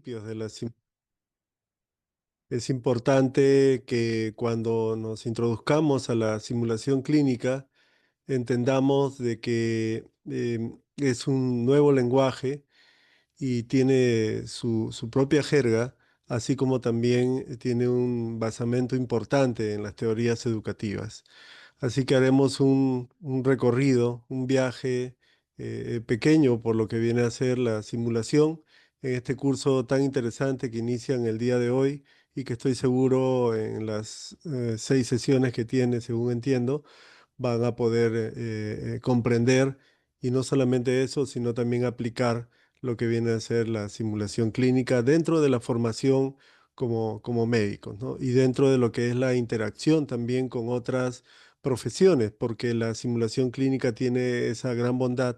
principios de Es importante que cuando nos introduzcamos a la simulación clínica entendamos de que es un nuevo lenguaje y tiene su propia jerga, así como también tiene un basamento importante en las teorías educativas. Así que haremos un recorrido, un viaje pequeño por lo que viene a ser la simulación en este curso tan interesante que inicia en el día de hoy y que estoy seguro en las 6 sesiones que tiene, según entiendo, van a poder comprender y no solamente eso, sino también aplicar lo que viene a ser la simulación clínica dentro de la formación como médicos, ¿no? Y dentro de lo que es la interacción también con otras profesiones, porque la simulación clínica tiene esa gran bondad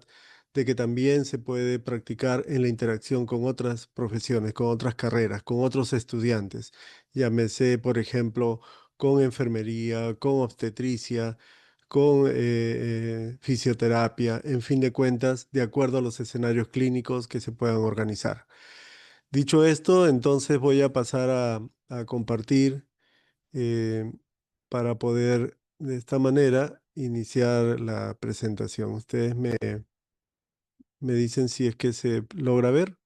de que también se puede practicar en la interacción con otras profesiones, con otras carreras, con otros estudiantes. Llámese, por ejemplo, con enfermería, con obstetricia, con fisioterapia, en fin de cuentas, de acuerdo a los escenarios clínicos que se puedan organizar. Dicho esto, entonces voy a pasar a compartir eh, para poder de esta manera iniciar la presentación. Ustedes me dicen si es que se logra ver.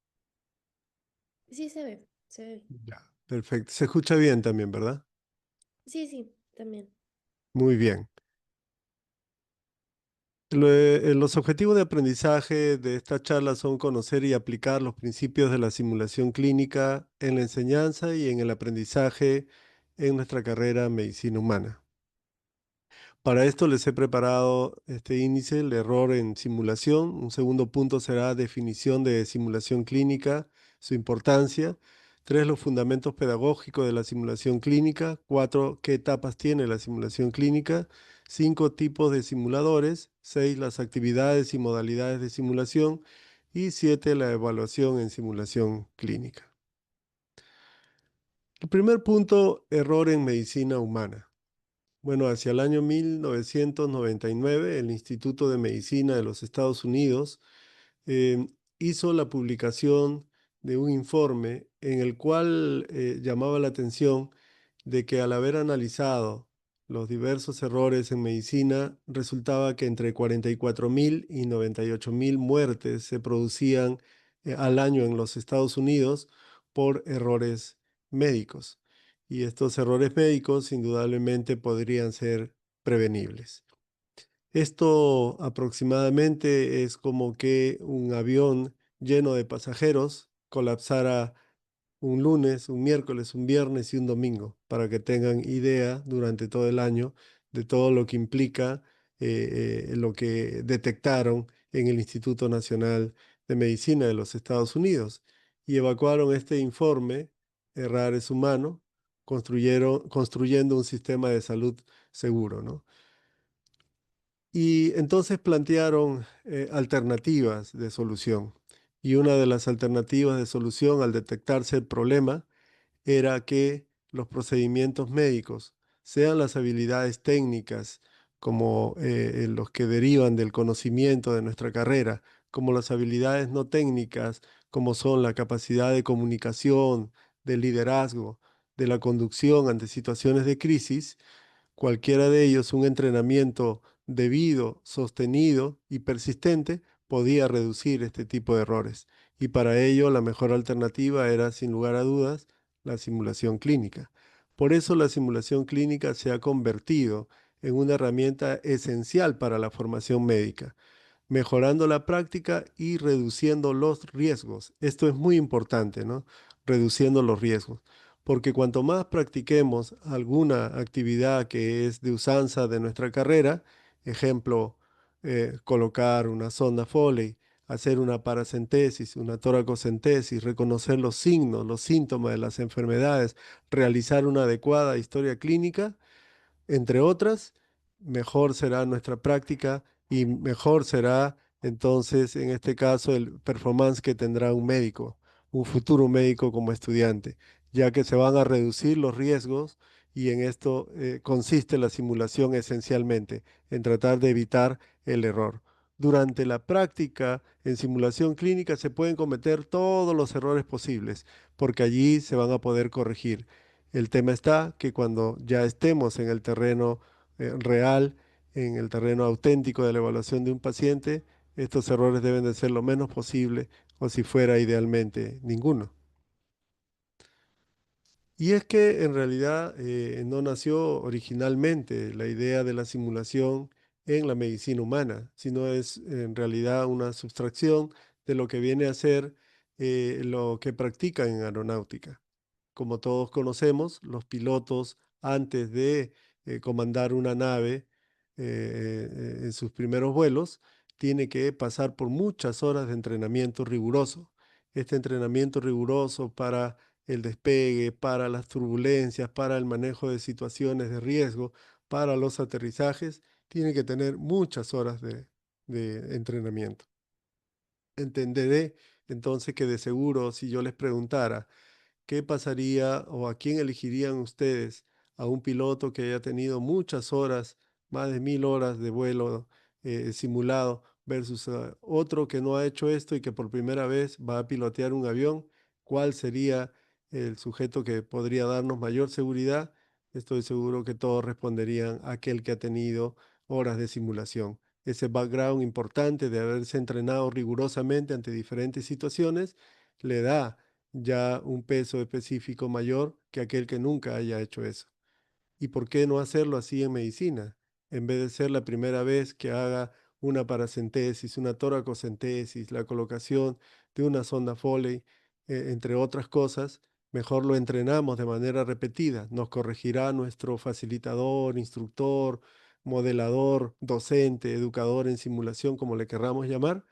Sí, se ve, se ve. Ya. Perfecto. Se escucha bien también, ¿verdad? Sí, sí, también. Muy bien. Los objetivos de aprendizaje de esta charla son conocer y aplicar los principios de la simulación clínica en la enseñanza y en el aprendizaje en nuestra carrera Medicina Humana. Para esto les he preparado este índice, el error en simulación. Un segundo punto será definición de simulación clínica, su importancia. 3, los fundamentos pedagógicos de la simulación clínica. 4, qué etapas tiene la simulación clínica. 5, tipos de simuladores. 6, las actividades y modalidades de simulación. Y 7, la evaluación en simulación clínica. El primer punto, error en medicina humana. Bueno, hacia el año 1999, el Instituto de Medicina de los Estados Unidos eh, hizo la publicación de un informe en el cual llamaba la atención de que al haber analizado los diversos errores en medicina, resultaba que entre 44.000 y 98.000 muertes se producían al año en los Estados Unidos por errores médicos. Y estos errores médicos indudablemente podrían ser prevenibles. Esto aproximadamente es como que un avión lleno de pasajeros colapsara un lunes, un miércoles, un viernes y un domingo, para que tengan idea durante todo el año de todo lo que implica lo que detectaron en el Instituto Nacional de Medicina de los Estados Unidos. Y evacuaron este informe, errar es humano, construyendo un sistema de salud seguro, ¿no? Y entonces plantearon alternativas de solución. Y una de las alternativas de solución al detectarse el problema era que los procedimientos médicos, sean las habilidades técnicas como los que derivan del conocimiento de nuestra carrera, como las habilidades no técnicas, como son la capacidad de comunicación, del liderazgo, de la conducción ante situaciones de crisis, cualquiera de ellos, un entrenamiento debido, sostenido y persistente podía reducir este tipo de errores. Y para ello la mejor alternativa era, sin lugar a dudas, la simulación clínica. Por eso la simulación clínica se ha convertido en una herramienta esencial para la formación médica, mejorando la práctica y reduciendo los riesgos. Esto es muy importante, ¿no? Reduciendo los riesgos. Porque cuanto más practiquemos alguna actividad que es de usanza de nuestra carrera, ejemplo, colocar una sonda Foley, hacer una paracentesis, una toracocentesis, reconocer los signos, los síntomas de las enfermedades, realizar una adecuada historia clínica, entre otras, mejor será nuestra práctica y mejor será entonces, en este caso, el performance que tendrá un médico, un futuro médico como estudiante, ya que se van a reducir los riesgos y en esto consiste la simulación esencialmente, en tratar de evitar el error. durante la práctica en simulación clínica se pueden cometer todos los errores posibles, porque allí se van a poder corregir. El tema está que cuando ya estemos en el terreno real, en el terreno auténtico de la evaluación de un paciente, estos errores deben de ser lo menos posible o si fuera idealmente ninguno. Y es que en realidad no nació originalmente la idea de la simulación en la medicina humana, sino es en realidad una sustracción de lo que viene a ser lo que practican en aeronáutica. Como todos conocemos, los pilotos antes de comandar una nave en sus primeros vuelos, tiene que pasar por muchas horas de entrenamiento riguroso. Este entrenamiento riguroso para el despegue, para las turbulencias, para el manejo de situaciones de riesgo, para los aterrizajes, tiene que tener muchas horas de entrenamiento. Entenderé entonces que de seguro si yo les preguntara, ¿qué pasaría o a quién elegirían ustedes? ¿A un piloto que haya tenido muchas horas, más de 1000 horas de vuelo simulado, versus a otro que no ha hecho esto y que por primera vez va a pilotear un avión? ¿Cuál sería el sujeto que podría darnos mayor seguridad? Estoy seguro que todos responderían aquel que ha tenido horas de simulación. Ese background importante de haberse entrenado rigurosamente ante diferentes situaciones le da ya un peso específico mayor que aquel que nunca haya hecho eso. ¿Y por qué no hacerlo así en medicina? En vez de ser la primera vez que haga una paracentesis, una toracocentesis, la colocación de una sonda Foley, entre otras cosas, mejor lo entrenamos de manera repetida. Nos corregirá nuestro facilitador, instructor, modelador, docente, educador en simulación, como le querramos llamar,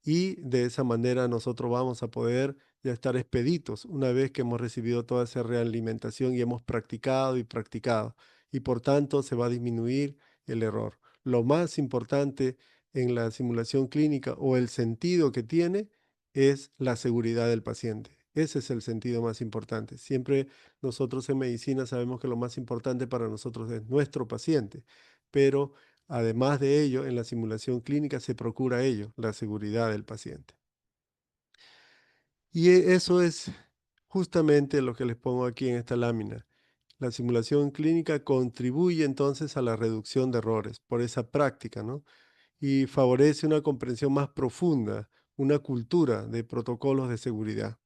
y de esa manera nosotros vamos a poder ya estar expeditos una vez que hemos recibido toda esa realimentación y hemos practicado y practicado. Y por tanto se va a disminuir el error. Lo más importante en la simulación clínica o el sentido que tiene es la seguridad del paciente. Ese es el sentido más importante. Siempre nosotros en medicina sabemos que lo más importante para nosotros es nuestro paciente, pero además de ello, en la simulación clínica se procura ello, la seguridad del paciente. Y eso es justamente lo que les pongo aquí en esta lámina. La simulación clínica contribuye entonces a la reducción de errores por esa práctica, ¿no? Y favorece una comprensión más profunda, una cultura de protocolos de seguridad.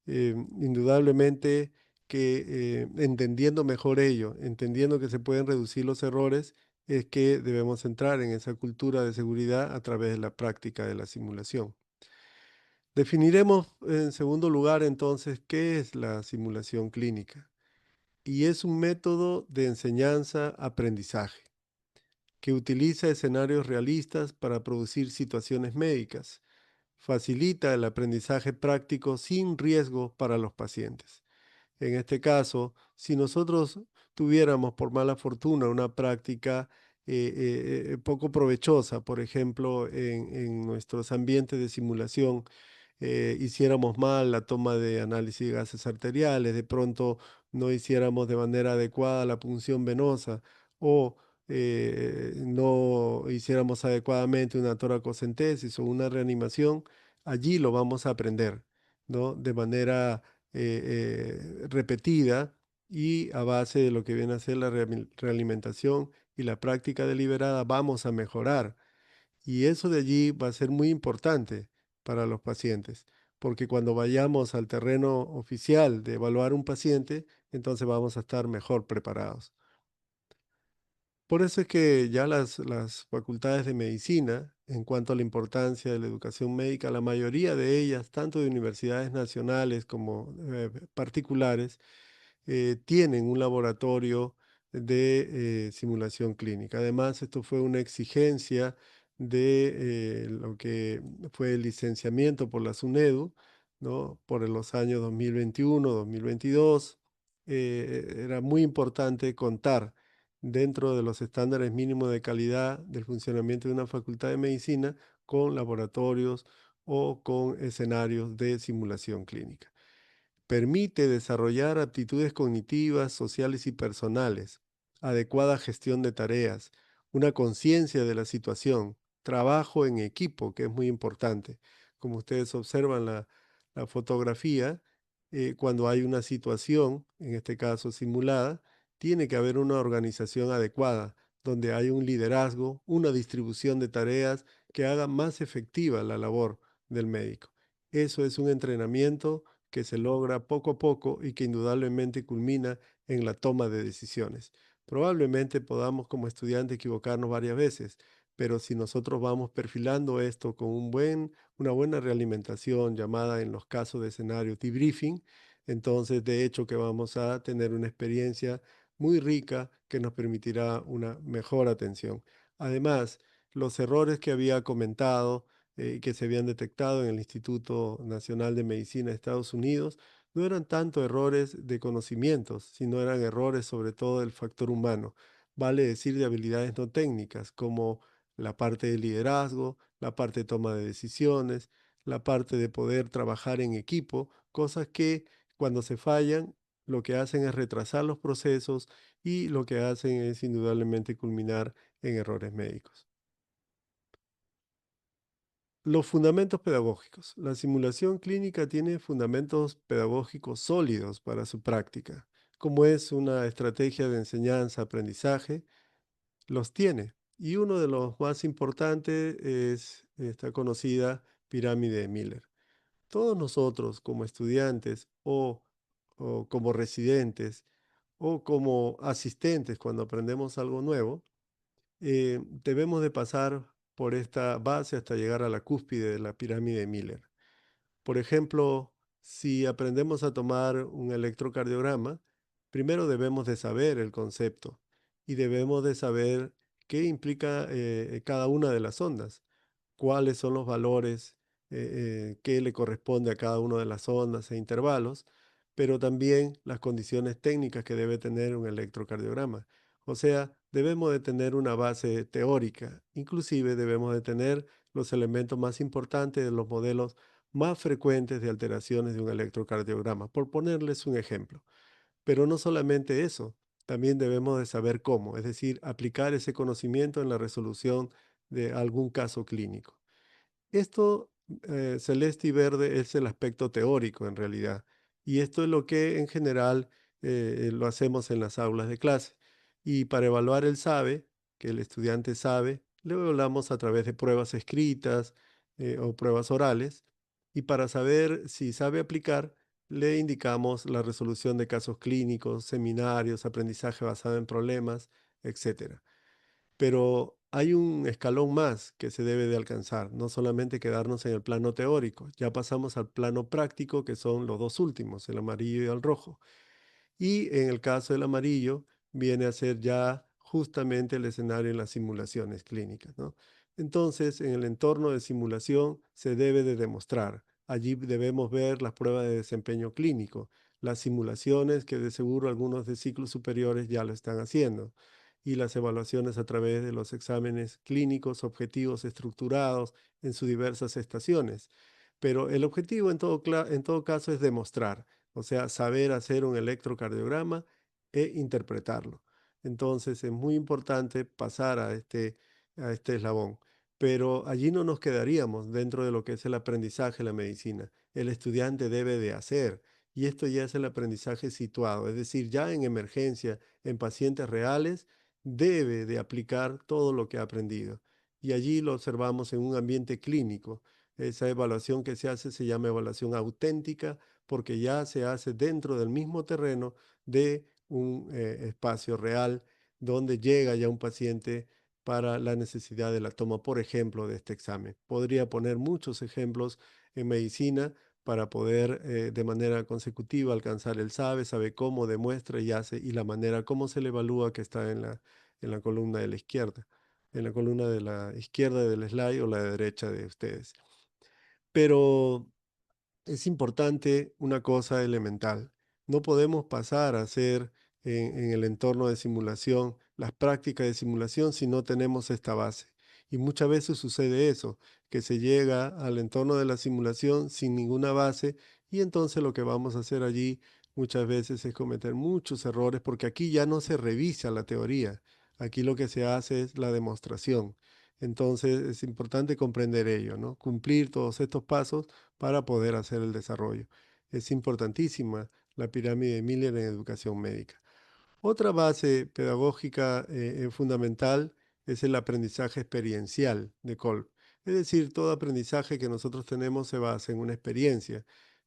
Indudablemente que entendiendo mejor ello, entendiendo que se pueden reducir los errores, es que debemos entrar en esa cultura de seguridad a través de la práctica de la simulación. Definiremos en segundo lugar entonces qué es la simulación clínica. Y es un método de enseñanza-aprendizaje que utiliza escenarios realistas para producir situaciones médicas. Facilita el aprendizaje práctico sin riesgo para los pacientes. En este caso, si nosotros tuviéramos por mala fortuna una práctica poco provechosa, por ejemplo, en nuestros ambientes de simulación, hiciéramos mal la toma de análisis de gases arteriales, de pronto no hiciéramos de manera adecuada la punción venosa o no hiciéramos adecuadamente una toracocentesis o una reanimación, allí lo vamos a aprender, ¿no? De manera repetida y a base de lo que viene a ser la realimentación y la práctica deliberada, vamos a mejorar. Y eso de allí va a ser muy importante para los pacientes, porque cuando vayamos al terreno oficial de evaluar un paciente, entonces vamos a estar mejor preparados. Por eso es que ya las facultades de medicina, en cuanto a la importancia de la educación médica, la mayoría de ellas, tanto de universidades nacionales como particulares, tienen un laboratorio de simulación clínica. Además, esto fue una exigencia de lo que fue el licenciamiento por la SUNEDU, ¿no? Por los años 2021, 2022. Era muy importante contar dentro de los estándares mínimos de calidad del funcionamiento de una facultad de medicina con laboratorios o con escenarios de simulación clínica. Permite desarrollar aptitudes cognitivas, sociales y personales, adecuada gestión de tareas, una conciencia de la situación, trabajo en equipo, que es muy importante. Como ustedes observan la fotografía, cuando hay una situación, en este caso simulada, tiene que haber una organización adecuada, donde hay un liderazgo, una distribución de tareas que haga más efectiva la labor del médico. Eso es un entrenamiento que se logra poco a poco y que indudablemente culmina en la toma de decisiones. Probablemente podamos como estudiante equivocarnos varias veces, pero si nosotros vamos perfilando esto con una buena realimentación llamada en los casos de escenario debriefing, entonces de hecho que vamos a tener una experiencia muy rica que nos permitirá una mejor atención. Además, los errores que había comentado, que se habían detectado en el Instituto Nacional de Medicina de Estados Unidos, no eran tanto errores de conocimientos, sino eran errores sobre todo del factor humano, vale decir de habilidades no técnicas, como la parte de liderazgo, la parte de toma de decisiones, la parte de poder trabajar en equipo, cosas que cuando se fallan, lo que hacen es retrasar los procesos y lo que hacen es indudablemente culminar en errores médicos. Los fundamentos pedagógicos. La simulación clínica tiene fundamentos pedagógicos sólidos para su práctica. Como es una estrategia de enseñanza-aprendizaje, los tiene. Y uno de los más importantes es esta conocida pirámide de Miller. Todos nosotros como estudiantes o como residentes o como asistentes cuando aprendemos algo nuevo, debemos de pasar por esta base hasta llegar a la cúspide de la pirámide de Miller. Por ejemplo, si aprendemos a tomar un electrocardiograma, primero debemos de saber el concepto y debemos de saber qué implica cada una de las ondas, cuáles son los valores que le corresponde a cada una de las ondas e intervalos, pero también las condiciones técnicas que debe tener un electrocardiograma. O sea, debemos de tener una base teórica, inclusive debemos de tener los elementos más importantes de los modelos más frecuentes de alteraciones de un electrocardiograma, por ponerles un ejemplo. Pero no solamente eso, también debemos de saber cómo, es decir, aplicar ese conocimiento en la resolución de algún caso clínico. Esto, celeste y verde, es el aspecto teórico en realidad. Y esto es lo que en general lo hacemos en las aulas de clase. Y para evaluar el sabe, que el estudiante sabe, le evaluamos a través de pruebas escritas o pruebas orales. Y para saber si sabe aplicar, le indicamos la resolución de casos clínicos, seminarios, aprendizaje basado en problemas, etcétera. Pero hay un escalón más que se debe de alcanzar, no solamente quedarnos en el plano teórico, ya pasamos al plano práctico, que son los dos últimos, el amarillo y el rojo. Y en el caso del amarillo, viene a ser ya justamente el escenario en las simulaciones clínicas, ¿no? Entonces, en el entorno de simulación se debe de demostrar. Allí debemos ver las pruebas de desempeño clínico, las simulaciones que de seguro algunos de ciclos superiores ya lo están haciendo, y las evaluaciones a través de los exámenes clínicos objetivos estructurados en sus diversas estaciones. Pero el objetivo en todo caso es demostrar, o sea, saber hacer un electrocardiograma e interpretarlo. Entonces es muy importante pasar a este eslabón. Pero allí no nos quedaríamos dentro de lo que es el aprendizaje de la medicina. El estudiante debe de hacer, y esto ya es el aprendizaje situado, es decir, ya en emergencia, en pacientes reales, debe de aplicar todo lo que ha aprendido. Y allí lo observamos en un ambiente clínico. Esa evaluación que se hace se llama evaluación auténtica porque ya se hace dentro del mismo terreno de un espacio real donde llega ya un paciente para la necesidad de la toma, por ejemplo, de este examen. Podría poner muchos ejemplos en medicina para poder de manera consecutiva alcanzar el sabe cómo, demuestra y hace, y la manera cómo se le evalúa que está en la columna de la izquierda, en la columna de la izquierda del slide o la derecha de ustedes. Pero es importante una cosa elemental. No podemos pasar a hacer en el entorno de simulación las prácticas de simulación si no tenemos esta base. Y muchas veces sucede eso, que se llega al entorno de la simulación sin ninguna base y entonces lo que vamos a hacer allí muchas veces es cometer muchos errores porque aquí ya no se revisa la teoría. Aquí lo que se hace es la demostración. Entonces es importante comprender ello, ¿no? Cumplir todos estos pasos para poder hacer el desarrollo. Es importantísima la pirámide de Miller en educación médica. Otra base pedagógica fundamental es el aprendizaje experiencial de Kolb. Es decir, todo aprendizaje que nosotros tenemos se basa en una experiencia.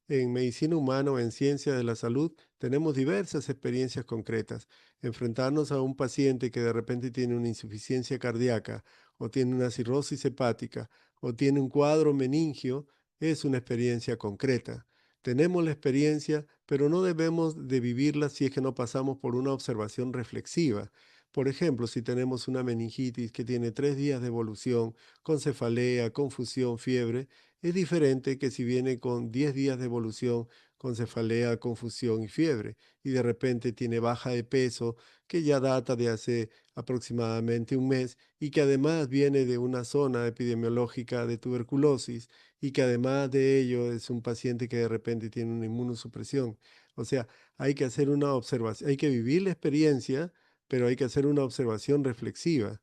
En medicina humana o en ciencia de la salud tenemos diversas experiencias concretas. Enfrentarnos a un paciente que de repente tiene una insuficiencia cardíaca o tiene una cirrosis hepática o tiene un cuadro meningio es una experiencia concreta. Tenemos la experiencia, pero no debemos de vivirla si es que no pasamos por una observación reflexiva. Por ejemplo, si tenemos una meningitis que tiene 3 días de evolución, con cefalea, confusión, fiebre, es diferente que si viene con 10 días de evolución, con cefalea, confusión y fiebre, y de repente tiene baja de peso, que ya data de hace aproximadamente un mes, y que además viene de una zona epidemiológica de tuberculosis y que además de ello es un paciente que de repente tiene una inmunosupresión. O sea, hay que hacer una observación, hay que vivir la experiencia, pero hay que hacer una observación reflexiva.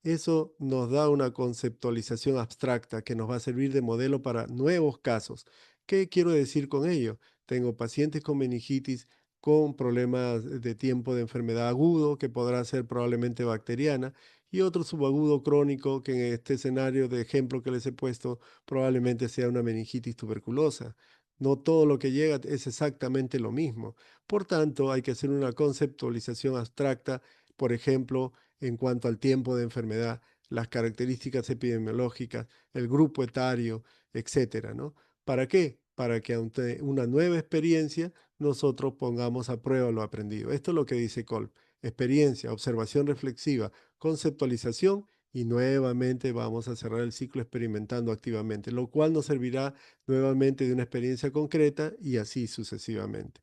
Eso nos da una conceptualización abstracta que nos va a servir de modelo para nuevos casos. ¿Qué quiero decir con ello? Tengo pacientes con meningitis con problemas de tiempo de enfermedad agudo, que podrá ser probablemente bacteriana, y otro subagudo crónico, que en este escenario de ejemplo que les he puesto, probablemente sea una meningitis tuberculosa. No todo lo que llega es exactamente lo mismo. Por tanto, hay que hacer una conceptualización abstracta, por ejemplo, en cuanto al tiempo de enfermedad, las características epidemiológicas, el grupo etario, etcétera, ¿no? ¿Para qué? Para que ante una nueva experiencia nosotros pongamos a prueba lo aprendido. Esto es lo que dice Kolb. Experiencia, observación reflexiva, conceptualización y nuevamente vamos a cerrar el ciclo experimentando activamente, lo cual nos servirá nuevamente de una experiencia concreta y así sucesivamente.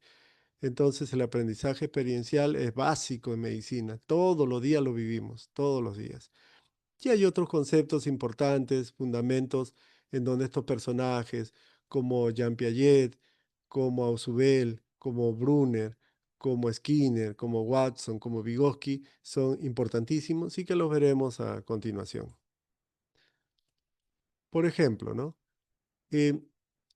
Entonces el aprendizaje experiencial es básico en medicina. Todos los días lo vivimos, todos los días. Y hay otros conceptos importantes, fundamentos, en donde estos personajes, como Jean Piaget, como Ausubel, como Brunner, como Skinner, como Watson, como Vygotsky, son importantísimos y que los veremos a continuación. Por ejemplo, ¿no? Eh,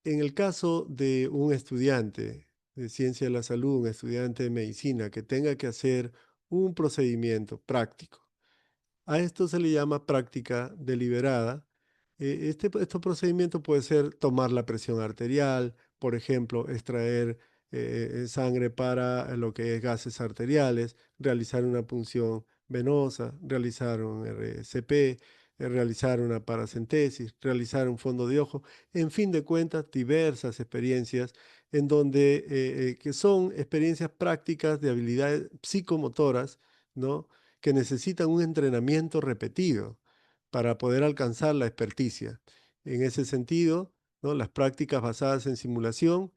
en el caso de un estudiante de ciencia de la salud, un estudiante de medicina que tenga que hacer un procedimiento práctico, a esto se le llama práctica deliberada. Este procedimiento puede ser tomar la presión arterial, por ejemplo, extraer sangre para lo que es gases arteriales, realizar una punción venosa, realizar un RCP, realizar una paracentesis, realizar un fondo de ojo, en fin de cuentas, diversas experiencias en donde que son experiencias prácticas de habilidades psicomotoras, ¿no? Que necesitan un entrenamiento repetido para poder alcanzar la experticia. En ese sentido, ¿no? Las prácticas basadas en simulación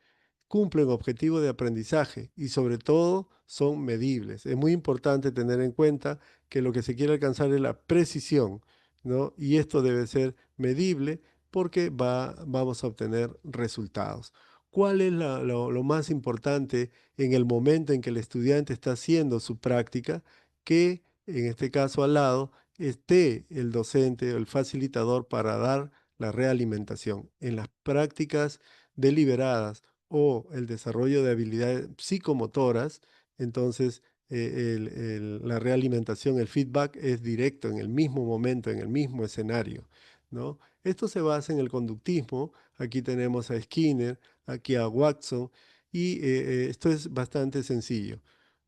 cumplen objetivos de aprendizaje y sobre todo son medibles. Es muy importante tener en cuenta que lo que se quiere alcanzar es la precisión, ¿no? Y esto debe ser medible porque vamos a obtener resultados. ¿Cuál es lo más importante en el momento en que el estudiante está haciendo su práctica? Que en este caso al lado esté el docente o el facilitador para dar la realimentación. En las prácticas deliberadas o el desarrollo de habilidades psicomotoras, entonces la realimentación, el feedback es directo en el mismo momento, en el mismo escenario, ¿no? Esto se basa en el conductismo. Aquí tenemos a Skinner, aquí a Watson, y esto es bastante sencillo.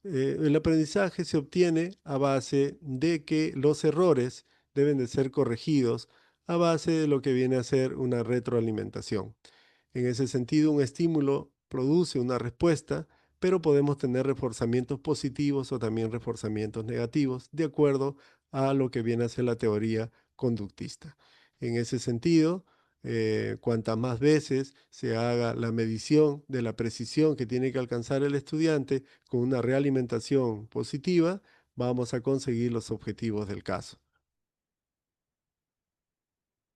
El aprendizaje se obtiene a base de que los errores deben de ser corregidos a base de lo que viene a ser una retroalimentación. En ese sentido, un estímulo produce una respuesta, pero podemos tener reforzamientos positivos o también reforzamientos negativos, de acuerdo a lo que viene a ser la teoría conductista. En ese sentido, cuantas más veces se haga la medición de la precisión que tiene que alcanzar el estudiante con una realimentación positiva, vamos a conseguir los objetivos del caso.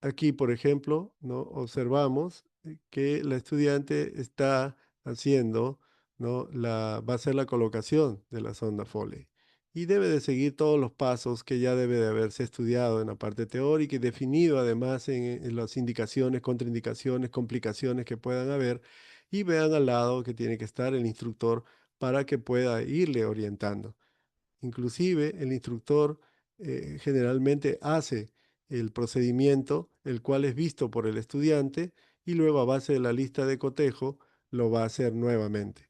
Aquí, por ejemplo, ¿no? Observamos que la estudiante está haciendo, ¿no? Va a hacer la colocación de la sonda Foley. y debe de seguir todos los pasos que ya debe de haberse estudiado en la parte teórica y definido además en las indicaciones, contraindicaciones, complicaciones que puedan haber y vean al lado que tiene que estar el instructor para que pueda irle orientando. Inclusive el instructor generalmente hace el procedimiento, el cual es visto por el estudiante y luego a base de la lista de cotejo lo va a hacer nuevamente.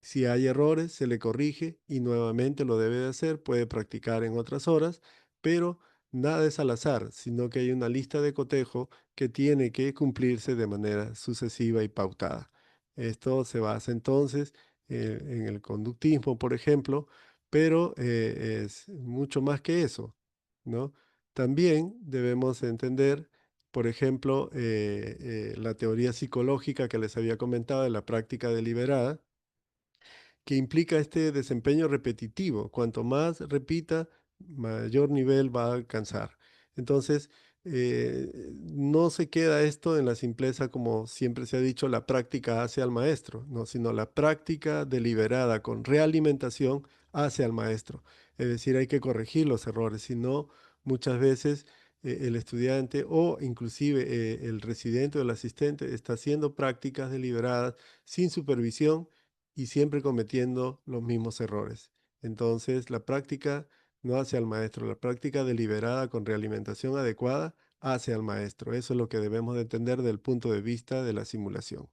Si hay errores, se le corrige y nuevamente lo debe de hacer, puede practicar en otras horas, pero nada es al azar, sino que hay una lista de cotejo que tiene que cumplirse de manera sucesiva y pautada. Esto se basa entonces en el conductismo, por ejemplo, pero es mucho más que eso, ¿no? También debemos entender, por ejemplo, la teoría psicológica que les había comentado de la práctica deliberada, que implica este desempeño repetitivo. Cuanto más repita, mayor nivel va a alcanzar. Entonces, no se queda esto en la simpleza, como siempre se ha dicho, la práctica hace al maestro, no, sino la práctica deliberada con realimentación hace al maestro. Es decir, hay que corregir los errores, si no, muchas veces el estudiante o inclusive el residente o el asistente está haciendo prácticas deliberadas sin supervisión y siempre cometiendo los mismos errores. Entonces, la práctica no hace al maestro, la práctica deliberada con realimentación adecuada hace al maestro. Eso es lo que debemos de entender del punto de vista de la simulación.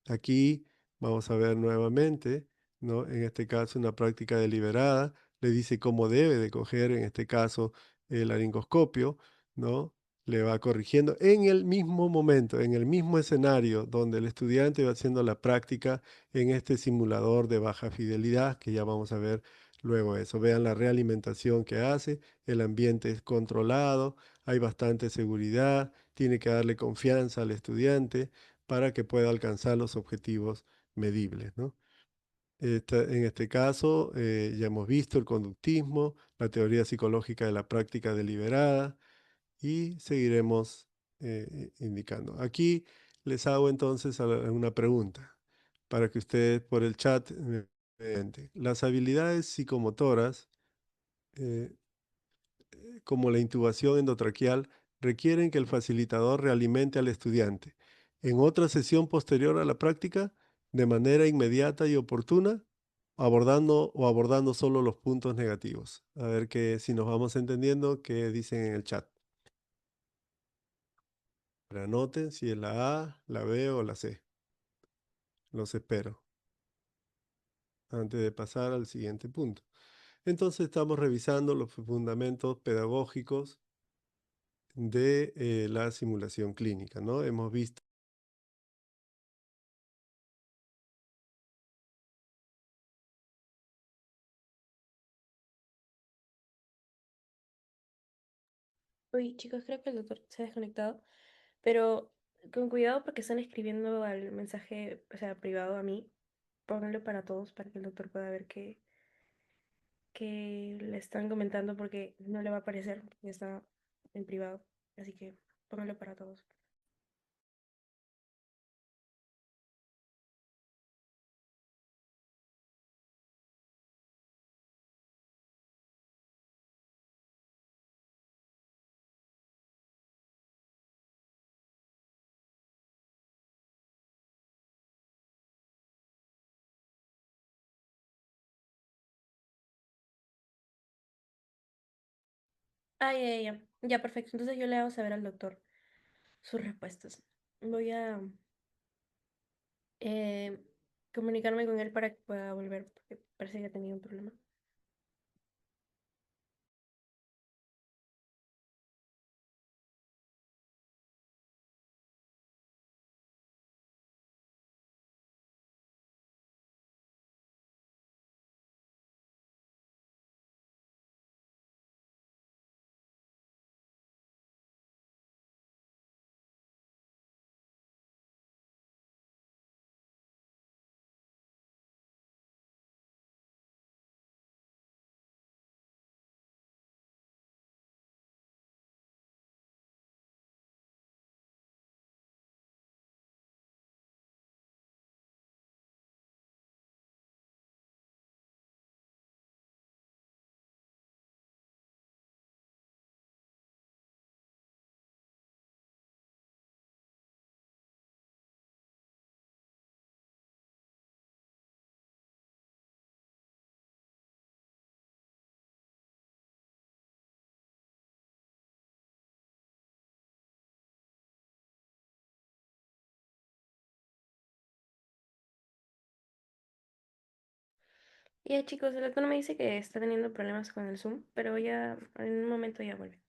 Aquí vamos a ver nuevamente, ¿no? En este caso, una práctica deliberada. Le dice cómo debe de coger, en este caso, el laringoscopio, ¿no? Le va corrigiendo en el mismo momento, en el mismo escenario donde el estudiante va haciendo la práctica en este simulador de baja fidelidad, que ya vamos a ver luego eso. Vean la realimentación que hace, el ambiente es controlado, hay bastante seguridad, tiene que darle confianza al estudiante para que pueda alcanzar los objetivos medibles, ¿no? En este caso, ya hemos visto el conductismo, la teoría psicológica de la práctica deliberada y seguiremos indicando. Aquí les hago entonces una pregunta para que ustedes por el chat me comenten. Las habilidades psicomotoras eh, como la intubación endotraqueal requieren que el facilitador realimente al estudiante en otra sesión posterior a la práctica de manera inmediata y oportuna, abordando solo los puntos negativos. A ver que si nos vamos entendiendo qué dicen en el chat. Pero anoten si es la A, la B o la C. Los espero antes de pasar al siguiente punto. Entonces estamos revisando los fundamentos pedagógicos de la simulación clínica, ¿no? Hemos visto Uy, chicos, creo que el doctor se ha desconectado, pero con cuidado porque están escribiendo al mensaje, o sea, privado a mí. Pónganlo para todos para que el doctor pueda ver que le están comentando porque no le va a aparecer, porque está en privado. Así que pónganlo para todos. Ah, ya. Ya, perfecto. Entonces yo le hago saber al doctor sus respuestas. Voy a eh, comunicarme con él para que pueda volver, porque parece que ha tenido un problema. Ya chicos, el doctor me dice que está teniendo problemas con el Zoom, pero ya en un momento ya vuelve.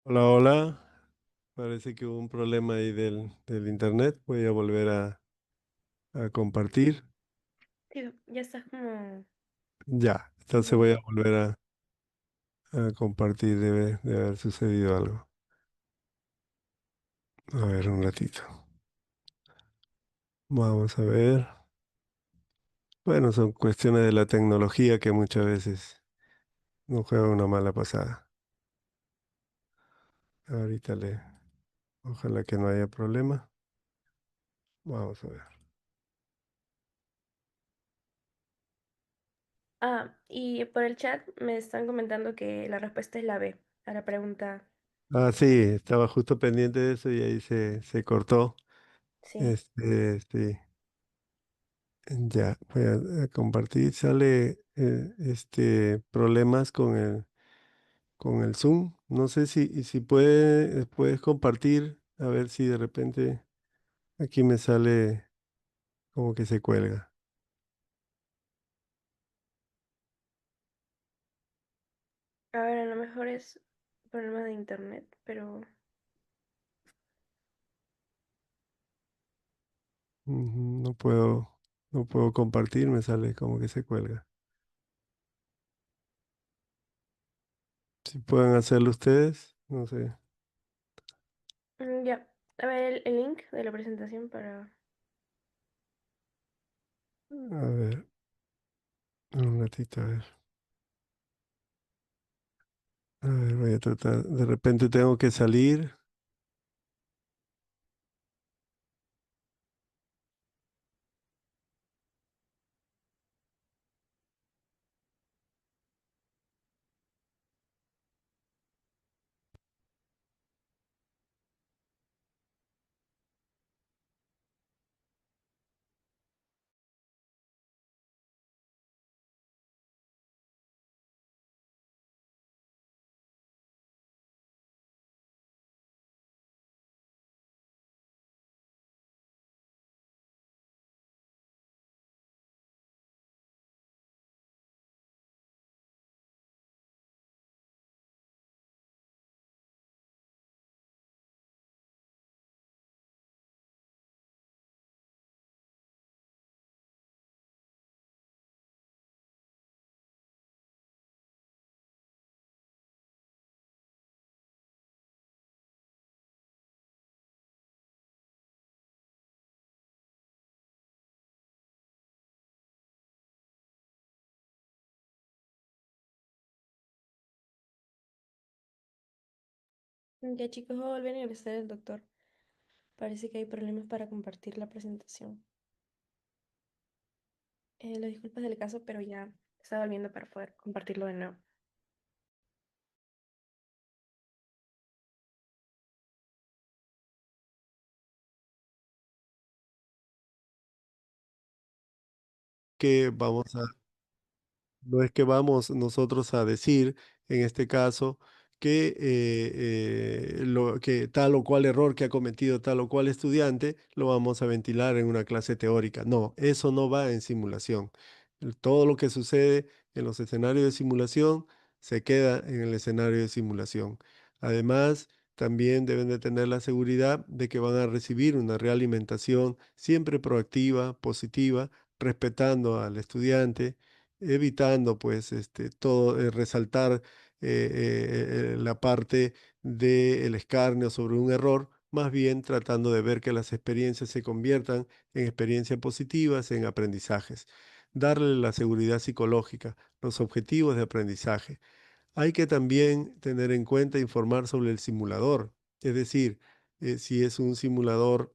Hola, hola. Parece que hubo un problema ahí del internet. Voy a volver a compartir. Sí, ya está como Ya, un entonces voy a poquito. volver a compartir. Debe de haber sucedido algo. A ver, un ratito. Vamos a ver. Bueno, son cuestiones de la tecnología que muchas veces nos juegan una mala pasada. Ahorita ojalá que no haya problema. Vamos a ver. Ah, y por el chat me están comentando que la respuesta es la B a la pregunta. Ah, sí, estaba justo pendiente de eso y ahí se cortó. Sí. Sí, ya, voy a compartir. Sale problemas con el Zoom. No sé si puedes compartir, a ver si de repente aquí me sale como que se cuelga. A ver, a lo mejor es problema de internet, pero Ujú, no puedo compartir, me sale como que se cuelga. Si pueden hacerlo ustedes, no sé. ya. A ver, el link de la presentación para... A ver, un ratito, a ver. A ver, voy a tratar. De repente tengo que salir. Ya chicos, voy a volver a ingresar el doctor. Parece que hay problemas para compartir la presentación. Las disculpas del caso, pero ya está volviendo para poder compartirlo de nuevo. Que vamos a No es que vamos nosotros a decir, en este caso, que tal o cual error que ha cometido tal o cual estudiante lo vamos a ventilar en una clase teórica. No, eso no va en simulación. Todo lo que sucede en los escenarios de simulación se queda en el escenario de simulación. Además, también deben de tener la seguridad de que van a recibir una realimentación siempre proactiva, positiva, respetando al estudiante, evitando pues todo, resaltar la parte del escarnio sobre un error, más bien tratando de ver que las experiencias se conviertan en experiencias positivas, en aprendizajes. Darle la seguridad psicológica, los objetivos de aprendizaje. Hay que también tener en cuenta informar sobre el simulador, es decir, si es un simulador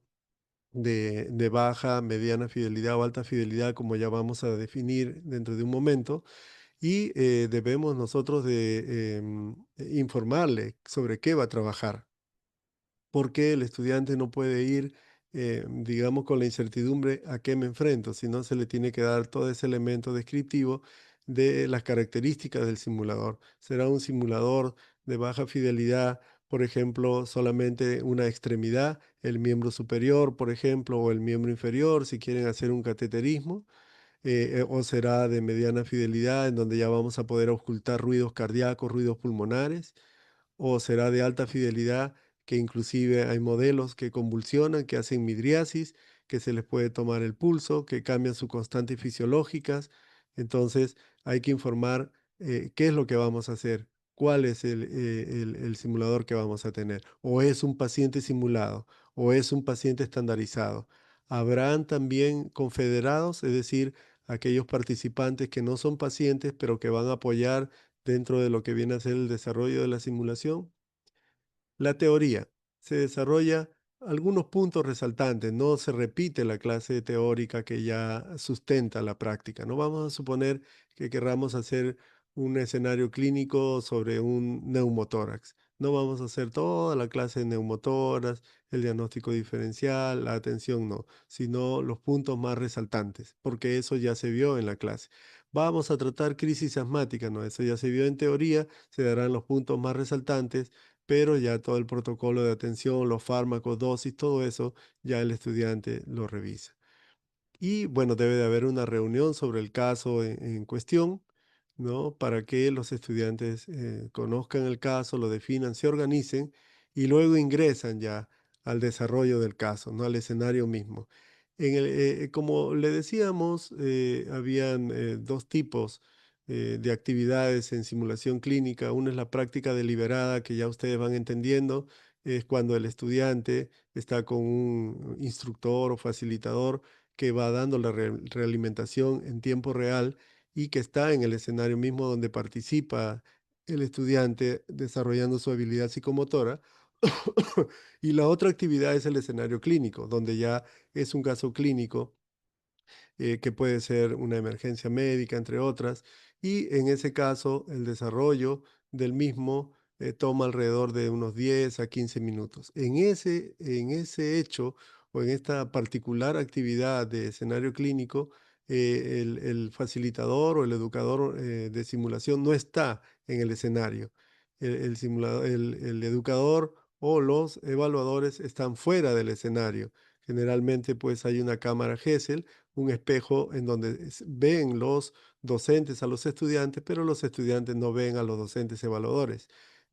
de baja, mediana fidelidad o alta fidelidad, como ya vamos a definir dentro de un momento, y debemos nosotros de informarle sobre qué va a trabajar, porque el estudiante no puede ir, digamos, con la incertidumbre a qué me enfrento, sino se le tiene que dar todo ese elemento descriptivo de las características del simulador. Será un simulador de baja fidelidad, por ejemplo, solamente una extremidad, el miembro superior, por ejemplo, o el miembro inferior, si quieren hacer un cateterismo, o será de mediana fidelidad, en donde ya vamos a poder ocultar ruidos cardíacos, ruidos pulmonares, o será de alta fidelidad, que inclusive hay modelos que convulsionan, que hacen midriasis, que se les puede tomar el pulso, que cambian sus constantes fisiológicas. Entonces hay que informar qué es lo que vamos a hacer, cuál es el simulador que vamos a tener, o es un paciente simulado, o es un paciente estandarizado. Habrán también confederados, es decir, aquellos participantes que no son pacientes, pero que van a apoyar dentro de lo que viene a ser el desarrollo de la simulación. La teoría. Se desarrolla algunos puntos resaltantes, no se repite la clase teórica que ya sustenta la práctica. No vamos a suponer que querramos hacer un escenario clínico sobre un neumotórax. No vamos a hacer toda la clase de neumotórax, el diagnóstico diferencial, la atención, no, sino los puntos más resaltantes, porque eso ya se vio en la clase. Vamos a tratar crisis asmática, no, eso ya se vio en teoría, se darán los puntos más resaltantes, pero ya todo el protocolo de atención, los fármacos, dosis, todo eso, ya el estudiante lo revisa. Y bueno, debe de haber una reunión sobre el caso en cuestión, ¿no? Para que los estudiantes conozcan el caso, lo definan, se organicen y luego ingresan ya al desarrollo del caso, ¿no? Al escenario mismo. Como le decíamos, habían dos tipos de actividades en simulación clínica. Una es la práctica deliberada, que ya ustedes van entendiendo, es cuando el estudiante está con un instructor o facilitador que va dando la realimentación en tiempo real y que está en el escenario mismo donde participa el estudiante desarrollando su habilidad psicomotora. Y la otra actividad es el escenario clínico, donde ya es un caso clínico que puede ser una emergencia médica, entre otras, y en ese caso el desarrollo del mismo toma alrededor de unos 10 a 15 minutos. En ese hecho o en esta particular actividad de escenario clínico, el facilitador o el educador de simulación no está en el escenario. El educador o los evaluadores están fuera del escenario. Generalmente pues hay una cámara Gesell, un espejo en donde ven los docentes a los estudiantes, pero los estudiantes no ven a los docentes evaluadores.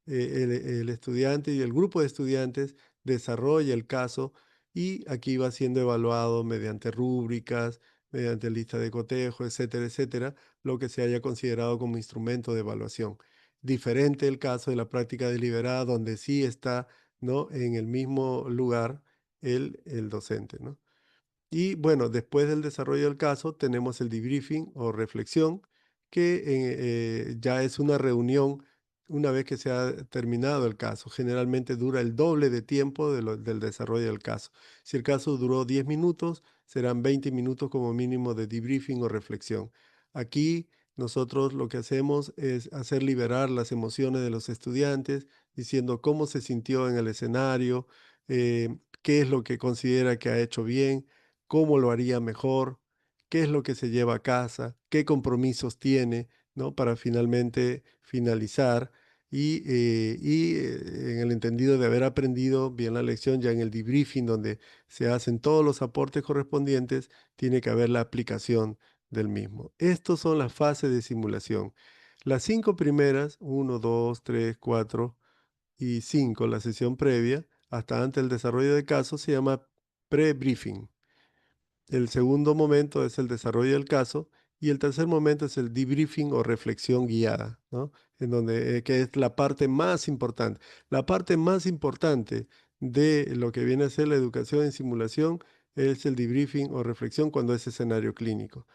El estudiante y el grupo de estudiantes desarrolla el caso y aquí va siendo evaluado mediante rúbricas, mediante lista de cotejo, etcétera, etcétera, lo que se haya considerado como instrumento de evaluación. Diferente el caso de la práctica deliberada, donde sí está, ¿no?, en el mismo lugar el docente, ¿no? Y bueno, después del desarrollo del caso tenemos el debriefing o reflexión, que ya es una reunión una vez que se ha terminado el caso. Generalmente dura el doble de tiempo del desarrollo del caso. Si el caso duró 10 minutos, serán 20 minutos como mínimo de debriefing o reflexión. Aquí nosotros lo que hacemos es hacer liberar las emociones de los estudiantes, diciendo cómo se sintió en el escenario, qué es lo que considera que ha hecho bien, cómo lo haría mejor, qué es lo que se lleva a casa, qué compromisos tiene, ¿no? Para finalmente finalizar en el entendido de haber aprendido bien la lección, ya en el debriefing donde se hacen todos los aportes correspondientes, tiene que haber la aplicación del mismo. Estas son las fases de simulación. Las 5 primeras, uno, 2, 3, 4 y 5, la sesión previa, hasta antes del desarrollo de caso, se llama pre-briefing. El segundo momento es el desarrollo del caso y el tercer momento es el debriefing o reflexión guiada, ¿no? En donde, que es la parte más importante. La parte más importante de lo que viene a ser la educación en simulación es el debriefing o reflexión cuando es escenario clínico,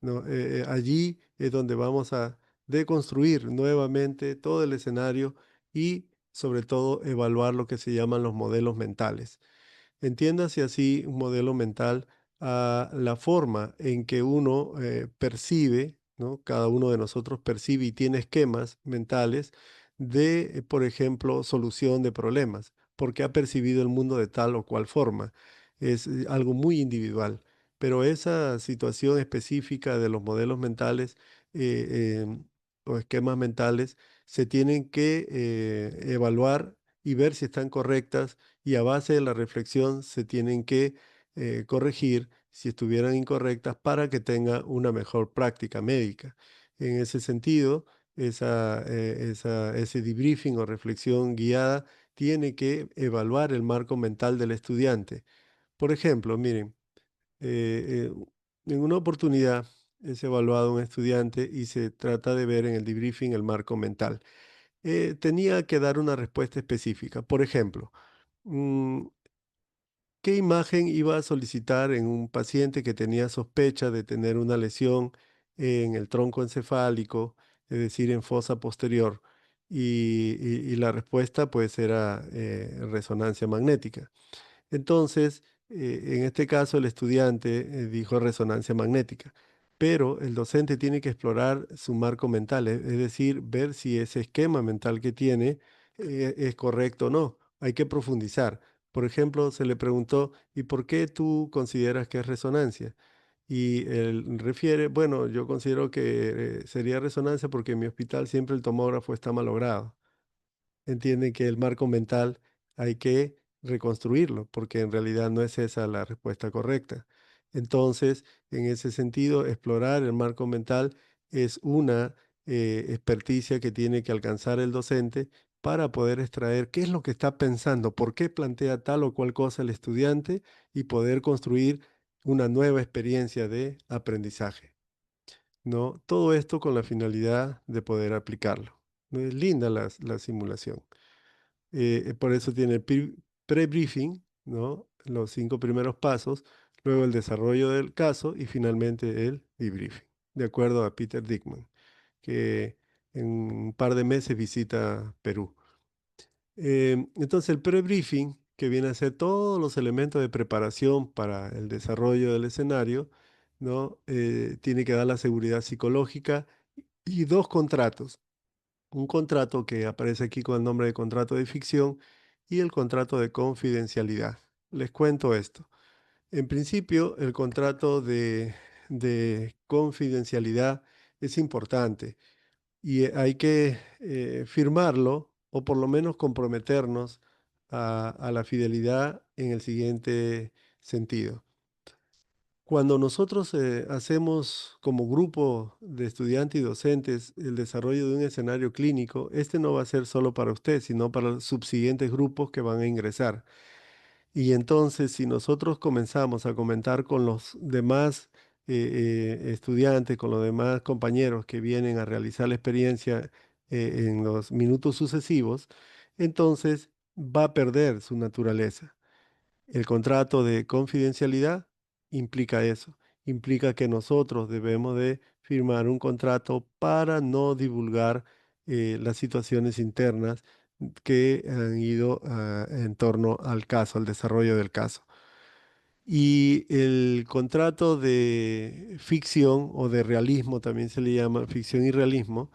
¿no? Allí es donde vamos a deconstruir nuevamente todo el escenario y sobre todo evaluar lo que se llaman los modelos mentales. Entiéndase así un modelo mental a la forma en que uno percibe, ¿no? Cada uno de nosotros percibe y tiene esquemas mentales de, por ejemplo, solución de problemas, porque ha percibido el mundo de tal o cual forma. Es algo muy individual, pero esa situación específica de los modelos mentales o esquemas mentales se tienen que evaluar y ver si están correctas y a base de la reflexión se tienen que corregir si estuvieran incorrectas para que tenga una mejor práctica médica. En ese sentido, ese debriefing o reflexión guiada tiene que evaluar el marco mental del estudiante. Por ejemplo, miren, eh, en una oportunidad es evaluado un estudiante y se trata de ver en el debriefing el marco mental. Tenía que dar una respuesta específica. Por ejemplo, mm, ¿qué imagen iba a solicitar en un paciente que tenía sospecha de tener una lesión en el tronco encefálico, es decir, en fosa posterior? Y la respuesta pues era resonancia magnética. Entonces, en este caso, el estudiante dijo resonancia magnética, pero el docente tiene que explorar su marco mental, es decir, ver si ese esquema mental que tiene es correcto o no. Hay que profundizar. Por ejemplo, se le preguntó, ¿y por qué tú consideras que es resonancia? Y él refiere, bueno, yo considero que sería resonancia porque en mi hospital siempre el tomógrafo está malogrado. Entienden que el marco mental hay que reconstruirlo, porque en realidad no es esa la respuesta correcta. Entonces, en ese sentido, explorar el marco mental es una experticia que tiene que alcanzar el docente para poder extraer qué es lo que está pensando, por qué plantea tal o cual cosa el estudiante y poder construir una nueva experiencia de aprendizaje, ¿no? Todo esto con la finalidad de poder aplicarlo. Es linda la simulación. Por eso tiene el pre-briefing, ¿no? Los 5 primeros pasos, luego el desarrollo del caso y finalmente el debriefing, de acuerdo a Peter Dickman, que en un par de meses visita Perú. Entonces el pre-briefing, que viene a ser todos los elementos de preparación para el desarrollo del escenario, ¿no? Tiene que dar la seguridad psicológica y dos contratos. Un contrato que aparece aquí con el nombre de contrato de ficción y el contrato de confidencialidad. Les cuento esto. En principio, el contrato de confidencialidad es importante y hay que firmarlo o por lo menos comprometernos a la fidelidad en el siguiente sentido. Cuando nosotros hacemos como grupo de estudiantes y docentes el desarrollo de un escenario clínico, este no va a ser solo para usted, sino para los subsiguientes grupos que van a ingresar. Y entonces, si nosotros comenzamos a comentar con los demás estudiantes, con los demás compañeros que vienen a realizar la experiencia en los minutos sucesivos, entonces va a perder su naturaleza. El contrato de confidencialidad implica eso, implica que nosotros debemos de firmar un contrato para no divulgar las situaciones internas que han ido en torno al caso, al desarrollo del caso. Y el contrato de ficción o de realismo, también se le llama ficción y realismo,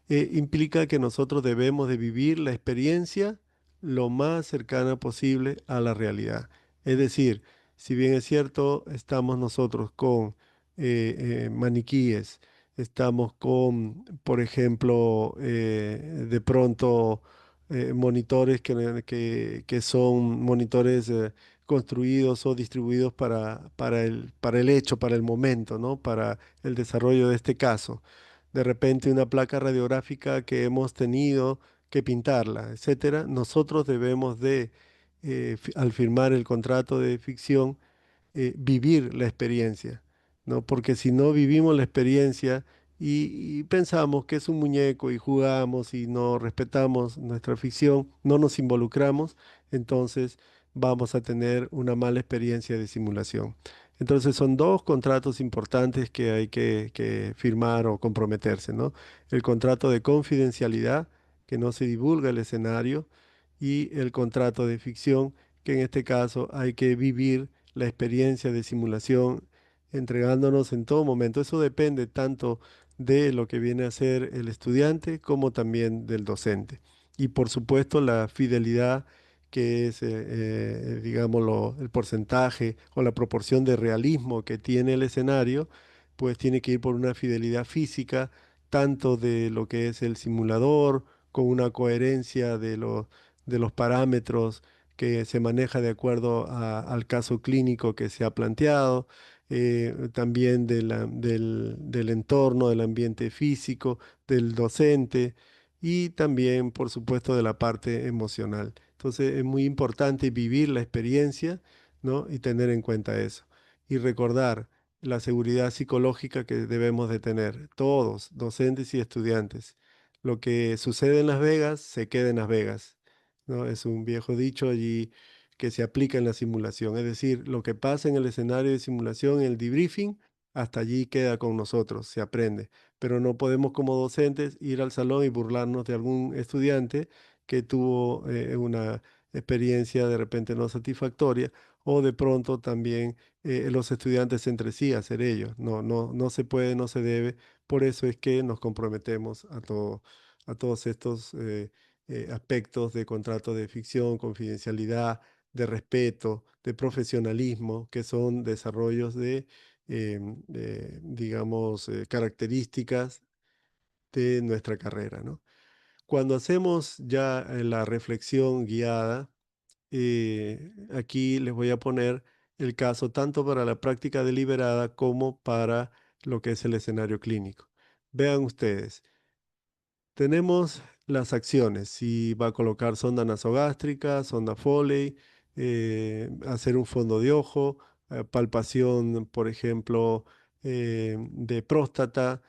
implica que nosotros debemos de vivir la experiencia lo más cercana posible a la realidad. Es decir, si bien es cierto, estamos nosotros con maniquíes, estamos con, por ejemplo, de pronto monitores que son monitores construidos o distribuidos para el hecho, para el momento, ¿no? Para el desarrollo de este caso. De repente una placa radiográfica que hemos tenido que pintarla, etcétera. Nosotros debemos de, al firmar el contrato de ficción, vivir la experiencia, ¿no? Porque si no vivimos la experiencia y pensamos que es un muñeco y jugamos y no respetamos nuestra ficción, no nos involucramos, entonces vamos a tener una mala experiencia de simulación. Entonces son dos contratos importantes que hay que firmar o comprometerse, ¿no? El contrato de confidencialidad, que no se divulga el escenario, y el contrato de ficción, que en este caso hay que vivir la experiencia de simulación entregándonos en todo momento. Eso depende tanto de lo que viene a ser el estudiante como también del docente. Y por supuesto la fidelidad que es, digámoslo, el porcentaje o la proporción de realismo que tiene el escenario, pues tiene que ir por una fidelidad física, tanto de lo que es el simulador, con una coherencia de los parámetros que se maneja de acuerdo al caso clínico que se ha planteado, también del entorno, del ambiente físico, del docente y también, por supuesto, de la parte emocional. Entonces, es muy importante vivir la experiencia, ¿no? Y tener en cuenta eso. Y recordar la seguridad psicológica que debemos de tener, todos, docentes y estudiantes. Lo que sucede en Las Vegas se queda en Las Vegas, ¿no? Es un viejo dicho allí que se aplica en la simulación. Es decir, lo que pasa en el escenario de simulación, en el debriefing, hasta allí queda con nosotros, se aprende. Pero no podemos como docentes ir al salón y burlarnos de algún estudiante que tuvo una experiencia de repente no satisfactoria o de pronto también los estudiantes entre sí hacer ellos. No se puede, no se debe. Por eso es que nos comprometemos a todos estos aspectos de contrato de ficción, confidencialidad, de respeto, de profesionalismo, que son desarrollos digamos, características de nuestra carrera, ¿no? Cuando hacemos ya la reflexión guiada, aquí les voy a poner el caso tanto para la práctica deliberada como para lo que es el escenario clínico. Vean ustedes, tenemos las acciones, si va a colocar sonda nasogástrica, sonda Foley, hacer un fondo de ojo, palpación, por ejemplo, de próstata,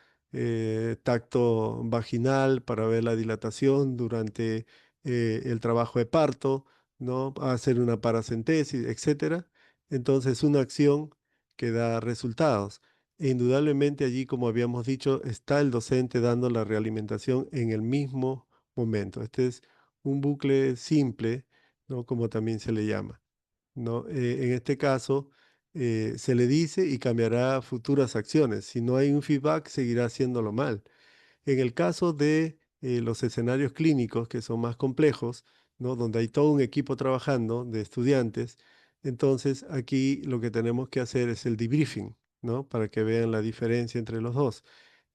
tacto vaginal para ver la dilatación durante el trabajo de parto, ¿no? Hacer una paracentesis, etcétera. Entonces, una acción que da resultados. E indudablemente allí, como habíamos dicho, está el docente dando la realimentación en el mismo momento. Este es un bucle simple, ¿no? Como también se le llama, ¿no? En este caso, se le dice y cambiará futuras acciones. Si no hay un feedback, seguirá haciéndolo mal. En el caso de los escenarios clínicos, que son más complejos, ¿no? Donde hay todo un equipo trabajando de estudiantes, entonces aquí lo que tenemos que hacer es el debriefing, ¿no? Para que vean la diferencia entre los dos.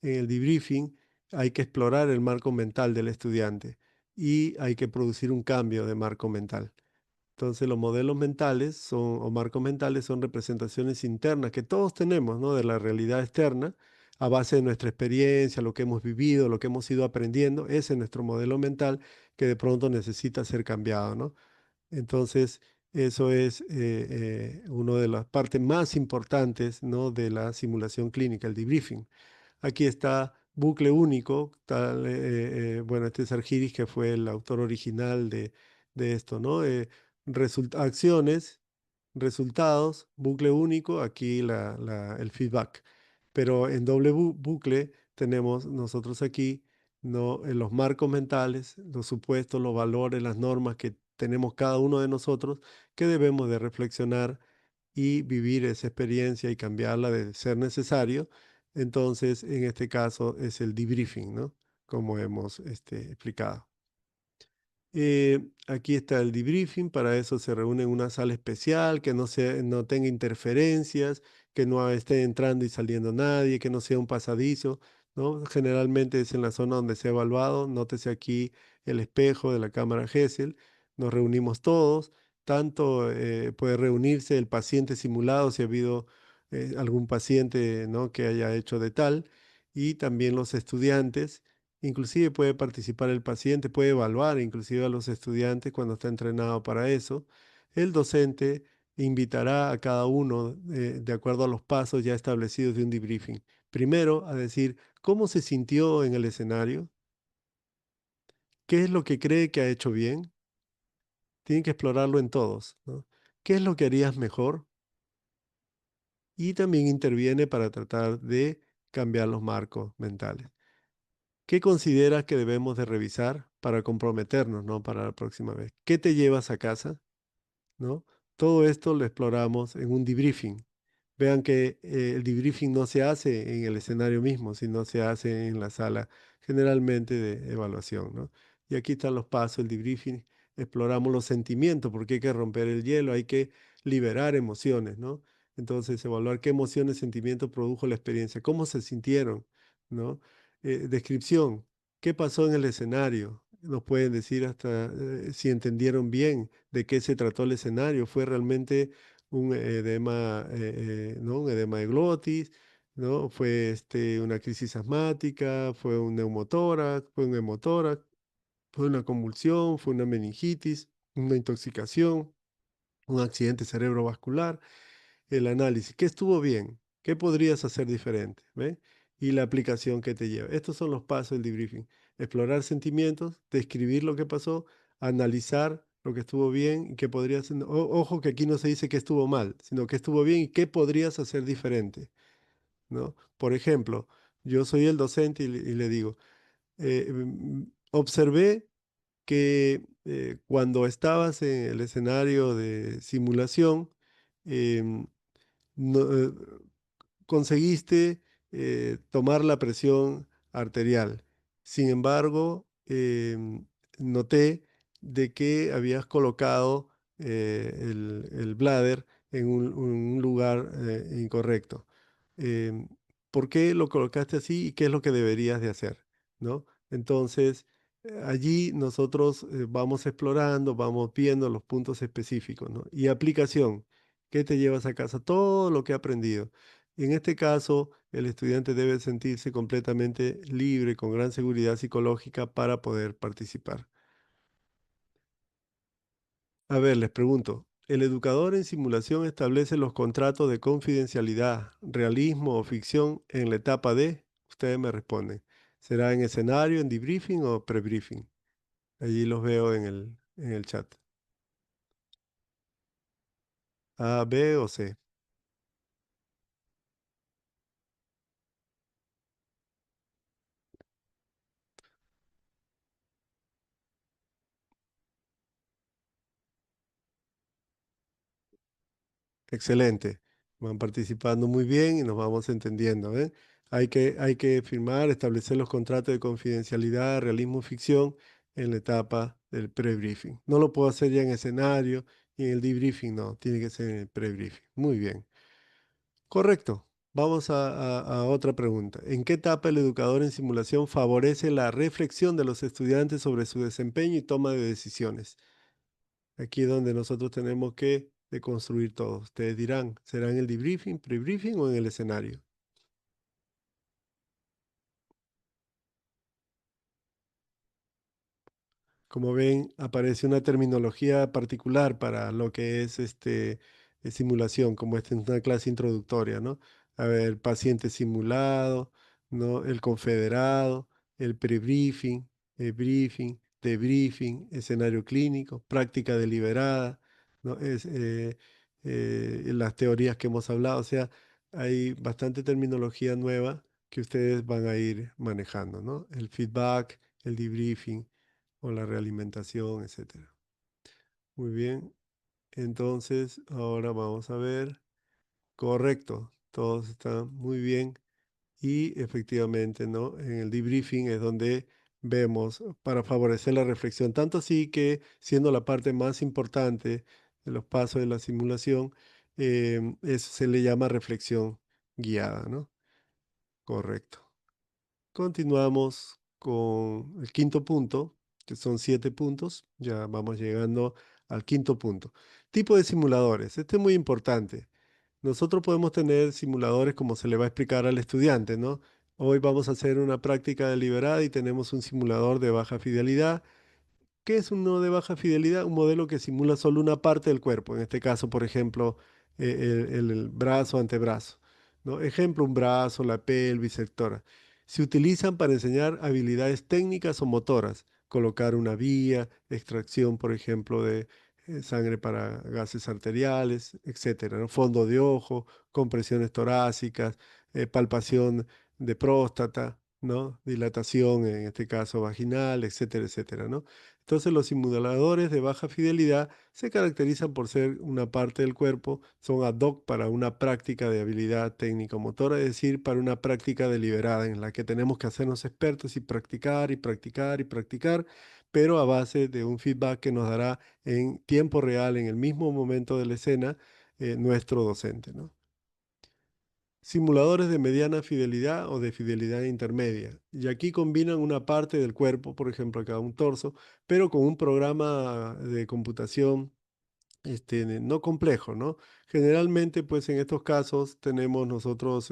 En el debriefing hay que explorar el marco mental del estudiante y hay que producir un cambio de marco mental. Entonces, los modelos mentales o marcos mentales son representaciones internas que todos tenemos, ¿no? De la realidad externa, a base de nuestra experiencia, lo que hemos vivido, lo que hemos ido aprendiendo. Ese es nuestro modelo mental que de pronto necesita ser cambiado, ¿no? Entonces, eso es una de las partes más importantes, ¿no? De la simulación clínica, el debriefing. Aquí está Bucle Único, tal, bueno, este es Argyris, que fue el autor original de esto, ¿no? Acciones, resultados, bucle único, aquí el feedback. Pero en doble bucle tenemos nosotros aquí, ¿no? Los marcos mentales, los supuestos, los valores, las normas que tenemos cada uno de nosotros que debemos de reflexionar y vivir esa experiencia y cambiarla de ser necesario. Entonces, en este caso es el debriefing, ¿no? Como hemos explicado. Aquí está el debriefing, para eso se reúne en una sala especial, que no tenga interferencias, que no esté entrando y saliendo nadie, que no sea un pasadizo, ¿no? Generalmente es en la zona donde se ha evaluado, nótese aquí el espejo de la cámara Gesell, nos reunimos todos, tanto puede reunirse el paciente simulado si ha habido algún paciente, ¿no? Que haya hecho de tal, y también los estudiantes. Inclusive puede participar el paciente, puede evaluar inclusive a los estudiantes cuando está entrenado para eso. El docente invitará a cada uno de acuerdo a los pasos ya establecidos de un debriefing. Primero a decir cómo se sintió en el escenario, qué es lo que cree que ha hecho bien. Tienen que explorarlo en todos, ¿no? ¿Qué es lo que harías mejor? Y también interviene para tratar de cambiar los marcos mentales. ¿Qué consideras que debemos de revisar para comprometernos, ¿no? Para la próxima vez. ¿Qué te llevas a casa? ¿No? Todo esto lo exploramos en un debriefing. Vean que el debriefing no se hace en el escenario mismo, sino se hace en la sala generalmente de evaluación, ¿no? Y aquí están los pasos, el debriefing. Exploramos los sentimientos, porque hay que romper el hielo, hay que liberar emociones, ¿no? Entonces, evaluar qué emociones, sentimientos produjo la experiencia, cómo se sintieron, ¿no? Descripción, qué pasó en el escenario. Nos pueden decir hasta si entendieron bien de qué se trató el escenario. ¿Fue realmente un edema, ¿no? Un edema de glotis, ¿no? Fue una crisis asmática, fue un neumotórax, fue un hemotórax, fue una convulsión, fue una meningitis, una intoxicación, un accidente cerebrovascular, el análisis, ¿qué estuvo bien? ¿Qué podrías hacer diferente? ¿Ve? Y la aplicación que te lleva. Estos son los pasos del debriefing. Explorar sentimientos, describir lo que pasó, analizar lo que estuvo bien y qué podrías... Ojo que aquí no se dice que estuvo mal, sino que estuvo bien y qué podrías hacer diferente, ¿no? Por ejemplo, yo soy el docente y le digo, observé que cuando estabas en el escenario de simulación, em, no, conseguiste tomar la presión arterial. Sin embargo, noté de que habías colocado el bladder en un lugar incorrecto. Em, ¿Por qué lo colocaste así y qué es lo que deberías de hacer? ¿No? Entonces, allí nosotros vamos explorando, vamos viendo los puntos específicos, ¿no? Y aplicación, ¿qué te llevas a casa? Todo lo que he aprendido. Y en este caso, el estudiante debe sentirse completamente libre, con gran seguridad psicológica para poder participar. A ver, les pregunto, ¿el educador en simulación establece los contratos de confidencialidad, realismo o ficción en la etapa D? Ustedes me responden. ¿Será en escenario, en debriefing o prebriefing? Allí los veo en el chat. A, B o C. Excelente. Van participando muy bien y nos vamos entendiendo, ¿eh? Hay que firmar, establecer los contratos de confidencialidad, realismo, ficción en la etapa del pre-briefing. No lo puedo hacer ya en escenario y en el debriefing, no, tiene que ser en el pre-briefing. Muy bien. Correcto. Vamos a otra pregunta. ¿En qué etapa el educador en simulación favorece la reflexión de los estudiantes sobre su desempeño y toma de decisiones? Aquí es donde nosotros tenemos que deconstruir todo. Ustedes dirán, ¿será en el debriefing, pre-briefing o en el escenario? Como ven, aparece una terminología particular para lo que es simulación, como esta es una clase introductoria, ¿no? A ver, paciente simulado, ¿no? El confederado, el pre-briefing, el briefing, debriefing, escenario clínico, práctica deliberada, ¿no? Las teorías que hemos hablado, o sea, hay bastante terminología nueva que ustedes van a ir manejando, ¿no? El feedback, el debriefing o la realimentación, etcétera. Muy bien, entonces ahora vamos a ver. Correcto, todos están muy bien y efectivamente, ¿no? En el debriefing es donde vemos para favorecer la reflexión, tanto así que siendo la parte más importante de los pasos de la simulación, eso se le llama reflexión guiada, ¿no? Correcto. Continuamos con el quinto punto, que son 7 puntos. Ya vamos llegando al quinto punto. Tipo de simuladores. Este es muy importante. Nosotros podemos tener simuladores como se le va a explicar al estudiante, ¿no? Hoy vamos a hacer una práctica deliberada y tenemos un simulador de baja fidelidad. ¿Qué es un nodo de baja fidelidad? Un modelo que simula solo una parte del cuerpo, en este caso, por ejemplo, el brazo, antebrazo, ¿no? Ejemplo, un brazo, la pelvis, sectora. Se utilizan para enseñar habilidades técnicas o motoras, colocar una vía, extracción, por ejemplo, de sangre para gases arteriales, etcétera, ¿no? Fondo de ojo, compresiones torácicas, palpación de próstata, ¿no? Dilatación, en este caso vaginal, etcétera, etcétera, ¿no? Entonces los simuladores de baja fidelidad se caracterizan por ser una parte del cuerpo, son ad hoc para una práctica de habilidad técnico-motora, es decir, para una práctica deliberada en la que tenemos que hacernos expertos y practicar y practicar y practicar, pero a base de un feedback que nos dará en tiempo real, en el mismo momento de la escena, nuestro docente, ¿no? Simuladores de mediana fidelidad o de fidelidad intermedia. Y aquí combinan una parte del cuerpo, por ejemplo, acá un torso, pero con un programa de computación no complejo, ¿no? Generalmente, pues en estos casos tenemos nosotros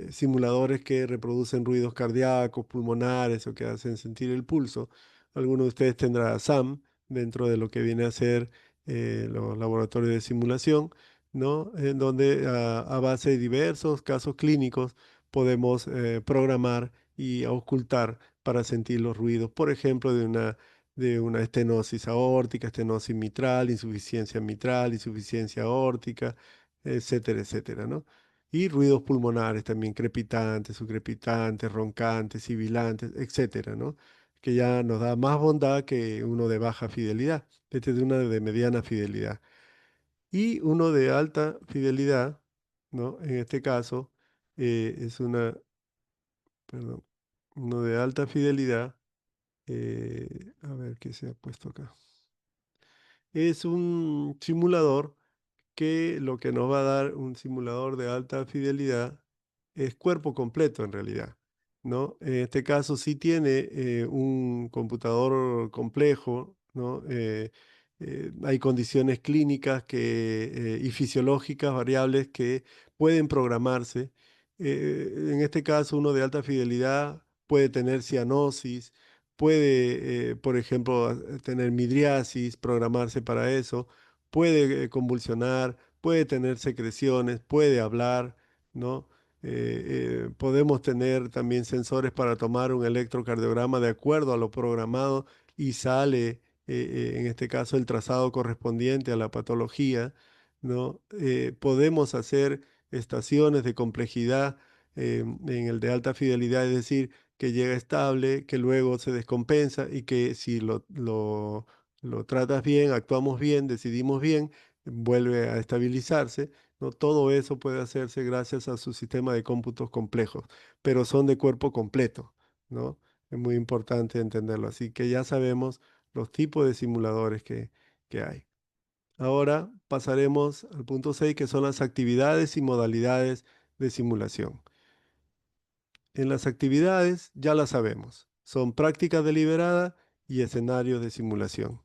simuladores que reproducen ruidos cardíacos, pulmonares o que hacen sentir el pulso. Alguno de ustedes tendrá SAM dentro de lo que viene a ser los laboratorios de simulación, ¿no? En donde a base de diversos casos clínicos podemos programar y ocultar para sentir los ruidos, por ejemplo, de una estenosis aórtica, estenosis mitral, insuficiencia aórtica, etcétera, etcétera, ¿no? Y ruidos pulmonares también, crepitantes, subcrepitantes, roncantes, sibilantes, etcétera, ¿no? Que ya nos da más bondad que uno de baja fidelidad. Este es de una de mediana fidelidad. Y uno de alta fidelidad, ¿no? En este caso, es una, perdón, uno de alta fidelidad, a ver qué se ha puesto acá. Es un simulador que lo que nos va a dar un simulador de alta fidelidad es cuerpo completo en realidad, ¿no? En este caso sí tiene un computador complejo, ¿no? Hay condiciones clínicas y fisiológicas variables que pueden programarse. En este caso, uno de alta fidelidad puede tener cianosis, puede, por ejemplo, tener midriasis, programarse para eso, puede convulsionar, puede tener secreciones, puede hablar, ¿no? Podemos tener también sensores para tomar un electrocardiograma de acuerdo a lo programado y sale, en este caso, el trazado correspondiente a la patología, ¿no? Podemos hacer estaciones de complejidad en el de alta fidelidad, es decir, que llega estable, que luego se descompensa y que si lo tratas bien, actuamos bien, decidimos bien, vuelve a estabilizarse, ¿no? Todo eso puede hacerse gracias a su sistema de cómputos complejos, pero son de cuerpo completo, ¿no? Es muy importante entenderlo. Así que ya sabemos los tipos de simuladores que hay. Ahora pasaremos al punto 6, que son las actividades y modalidades de simulación. En las actividades ya las sabemos, son prácticas deliberadas y escenarios de simulación.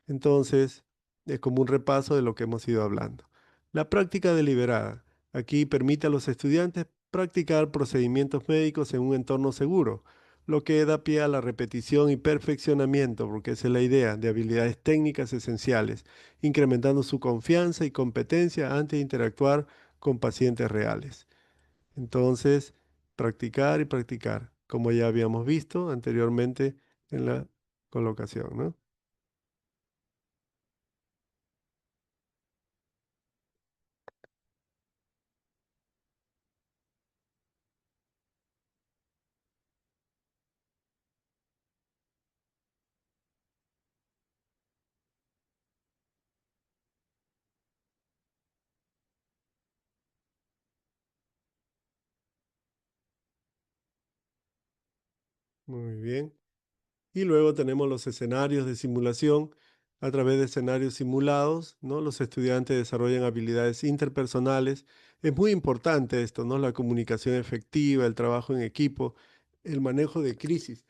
Entonces, es como un repaso de lo que hemos ido hablando. La práctica deliberada. Aquí permite a los estudiantes practicar procedimientos médicos en un entorno seguro, lo que da pie a la repetición y perfeccionamiento, porque esa es la idea, de habilidades técnicas esenciales, incrementando su confianza y competencia antes de interactuar con pacientes reales. Entonces, practicar y practicar, como ya habíamos visto anteriormente en la colocación, ¿no? Muy bien. Y luego tenemos los escenarios de simulación. A través de escenarios simulados, ¿no? Los estudiantes desarrollan habilidades interpersonales. Es muy importante esto, ¿no? La comunicación efectiva, el trabajo en equipo, el manejo de crisis,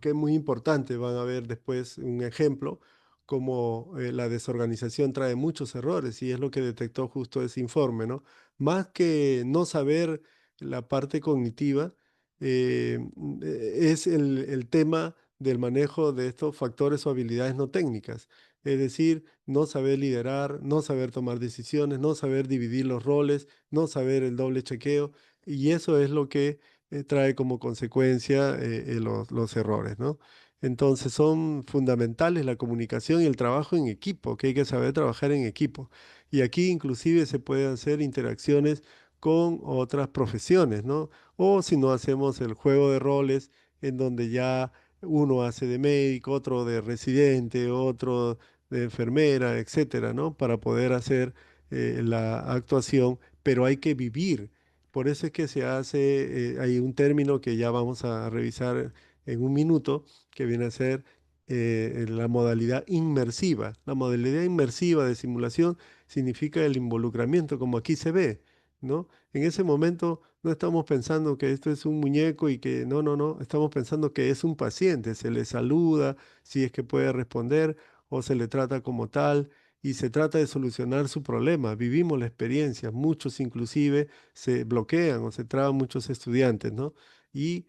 que es muy importante. Van a ver después un ejemplo, como la desorganización trae muchos errores y es lo que detectó justo ese informe, ¿no? Más que no saber la parte cognitiva, es el tema del manejo de estos factores o habilidades no técnicas. Es decir, no saber liderar, no saber tomar decisiones, no saber dividir los roles, no saber el doble chequeo. Y eso es lo que trae como consecuencia los errores, ¿no? Entonces son fundamentales la comunicación y el trabajo en equipo, que hay que saber trabajar en equipo. Y aquí inclusive se pueden hacer interacciones con otras profesiones, ¿no? O si no hacemos el juego de roles en donde ya uno hace de médico, otro de residente, otro de enfermera, etcétera, ¿no? Para poder hacer la actuación, pero hay que vivir. Por eso es que se hace, hay un término que ya vamos a revisar en un minuto, que viene a ser la modalidad inmersiva. La modalidad inmersiva de simulación significa el involucramiento, como aquí se ve, ¿no? En ese momento no estamos pensando que esto es un muñeco y que no, no, no, estamos pensando que es un paciente, se le saluda, si es que puede responder o se le trata como tal y se trata de solucionar su problema. Vivimos la experiencia, muchos inclusive se bloquean o se traban muchos estudiantes, ¿no? Y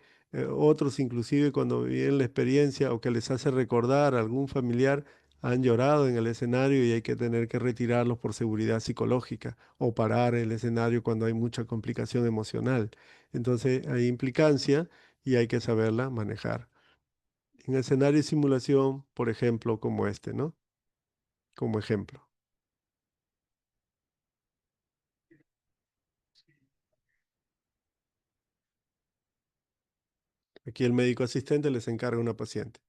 otros inclusive cuando viven la experiencia o que les hace recordar a algún familiar, han llorado en el escenario y hay que tener que retirarlos por seguridad psicológica o parar el escenario cuando hay mucha complicación emocional. Entonces hay implicancia y hay que saberla manejar. En escenario de simulación, por ejemplo, como este, ¿no? Como ejemplo. Aquí el médico asistente les encarga a una paciente.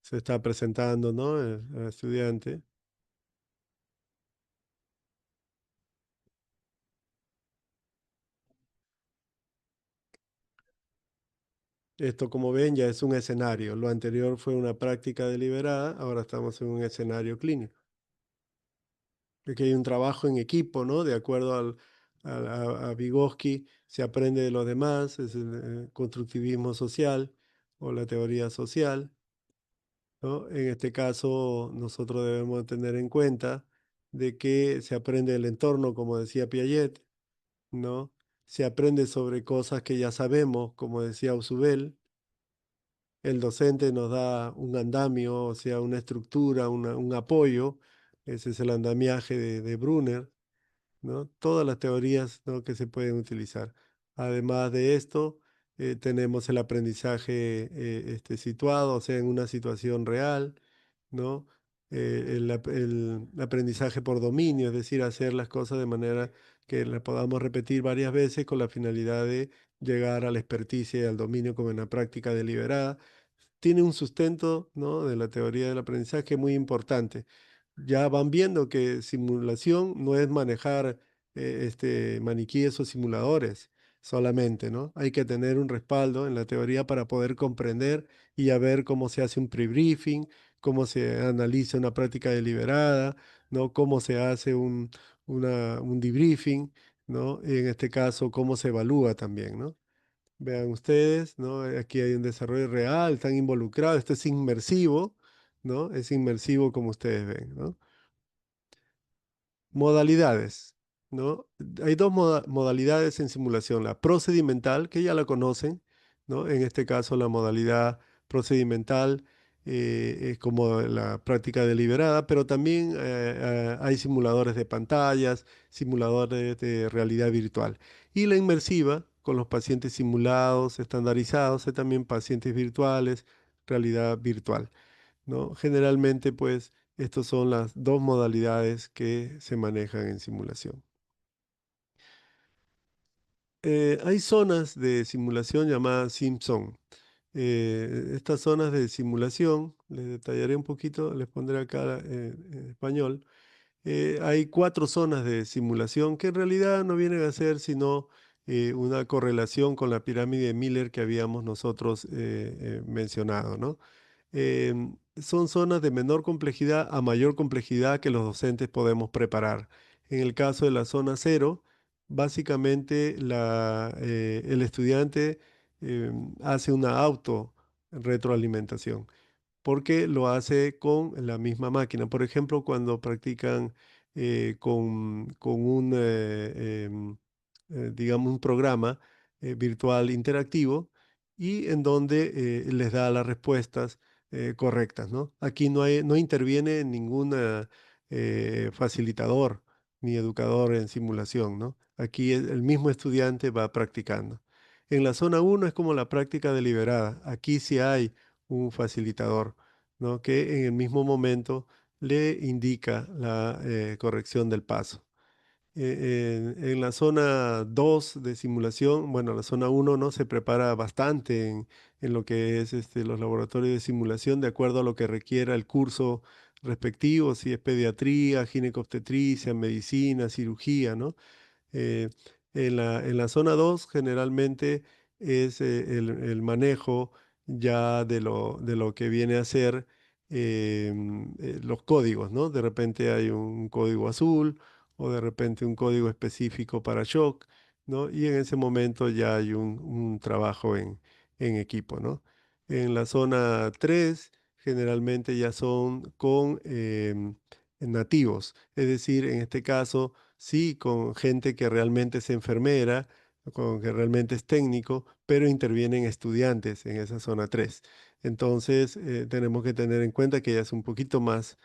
Se está presentando, ¿no? El estudiante. Esto, como ven, ya es un escenario. Lo anterior fue una práctica deliberada, ahora estamos en un escenario clínico. Aquí hay un trabajo en equipo, ¿no? De acuerdo a Vygotsky, se aprende de los demás, es el constructivismo social o la teoría social, ¿no? En este caso, nosotros debemos tener en cuenta de que se aprende del entorno, como decía Piaget, ¿no? Se aprende sobre cosas que ya sabemos, como decía Ausubel. El docente nos da un andamio, o sea, una estructura, un apoyo. Ese es el andamiaje de Brunner, ¿no? Todas las teorías, ¿no?, que se pueden utilizar. Además de esto, tenemos el aprendizaje situado, o sea, en una situación real, ¿no? El aprendizaje por dominio, es decir, hacer las cosas de manera que las podamos repetir varias veces con la finalidad de llegar a la experticia y al dominio como en la práctica deliberada. Tiene un sustento, ¿no?, de la teoría del aprendizaje muy importante. Ya van viendo que simulación no es manejar maniquíes o simuladores solamente, ¿no? Hay que tener un respaldo en la teoría para poder comprender y a ver cómo se hace un pre-briefing, cómo se analiza una práctica deliberada, ¿no? Cómo se hace un debriefing, ¿no? En este caso, cómo se evalúa también, ¿no? Vean ustedes, ¿no? Aquí hay un desarrollo real, están involucrados, esto es inmersivo, ¿no? Es inmersivo como ustedes ven, ¿no? Modalidades, ¿no? Hay dos modalidades en simulación, la procedimental, que ya la conocen, ¿no? En este caso, la modalidad procedimental es como la práctica deliberada, pero también hay simuladores de pantallas, simuladores de realidad virtual. Y la inmersiva, con los pacientes simulados, estandarizados, hay también pacientes virtuales, realidad virtual, ¿no? Generalmente, pues, estas son las dos modalidades que se manejan en simulación. Hay zonas de simulación llamadas Simpson. Estas zonas de simulación, les detallaré un poquito, les pondré acá en español. Hay cuatro zonas de simulación que en realidad no vienen a ser sino una correlación con la pirámide de Miller que habíamos nosotros mencionado, ¿no? Son zonas de menor complejidad a mayor complejidad que los docentes podemos preparar. En el caso de la zona cero, básicamente el estudiante hace una auto retroalimentación porque lo hace con la misma máquina. Por ejemplo, cuando practican con un, digamos, un programa virtual interactivo y en donde les da las respuestas correctas, ¿no? Aquí no interviene ningún facilitador ni educador en simulación, ¿no? Aquí el mismo estudiante va practicando. En la zona uno es como la práctica deliberada. Aquí sí hay un facilitador, ¿no? Que en el mismo momento le indica la corrección del paso. En la zona 2 de simulación, bueno, la zona uno, ¿no? Se prepara bastante en lo que es los laboratorios de simulación de acuerdo a lo que requiera el curso respectivo, si es pediatría, ginecobstetricia, medicina, cirugía, ¿no? Eh, en la zona 2 generalmente es el manejo ya de lo que viene a ser los códigos, ¿no? De repente hay un código azul o de repente un código específico para shock, ¿no? Y en ese momento ya hay un trabajo en equipo, ¿no? En la zona 3 generalmente ya son con nativos, es decir, en este caso sí, con gente que realmente es enfermera, con que realmente es técnico, pero intervienen estudiantes en esa zona 3. Entonces, tenemos que tener en cuenta que ya es un poquito más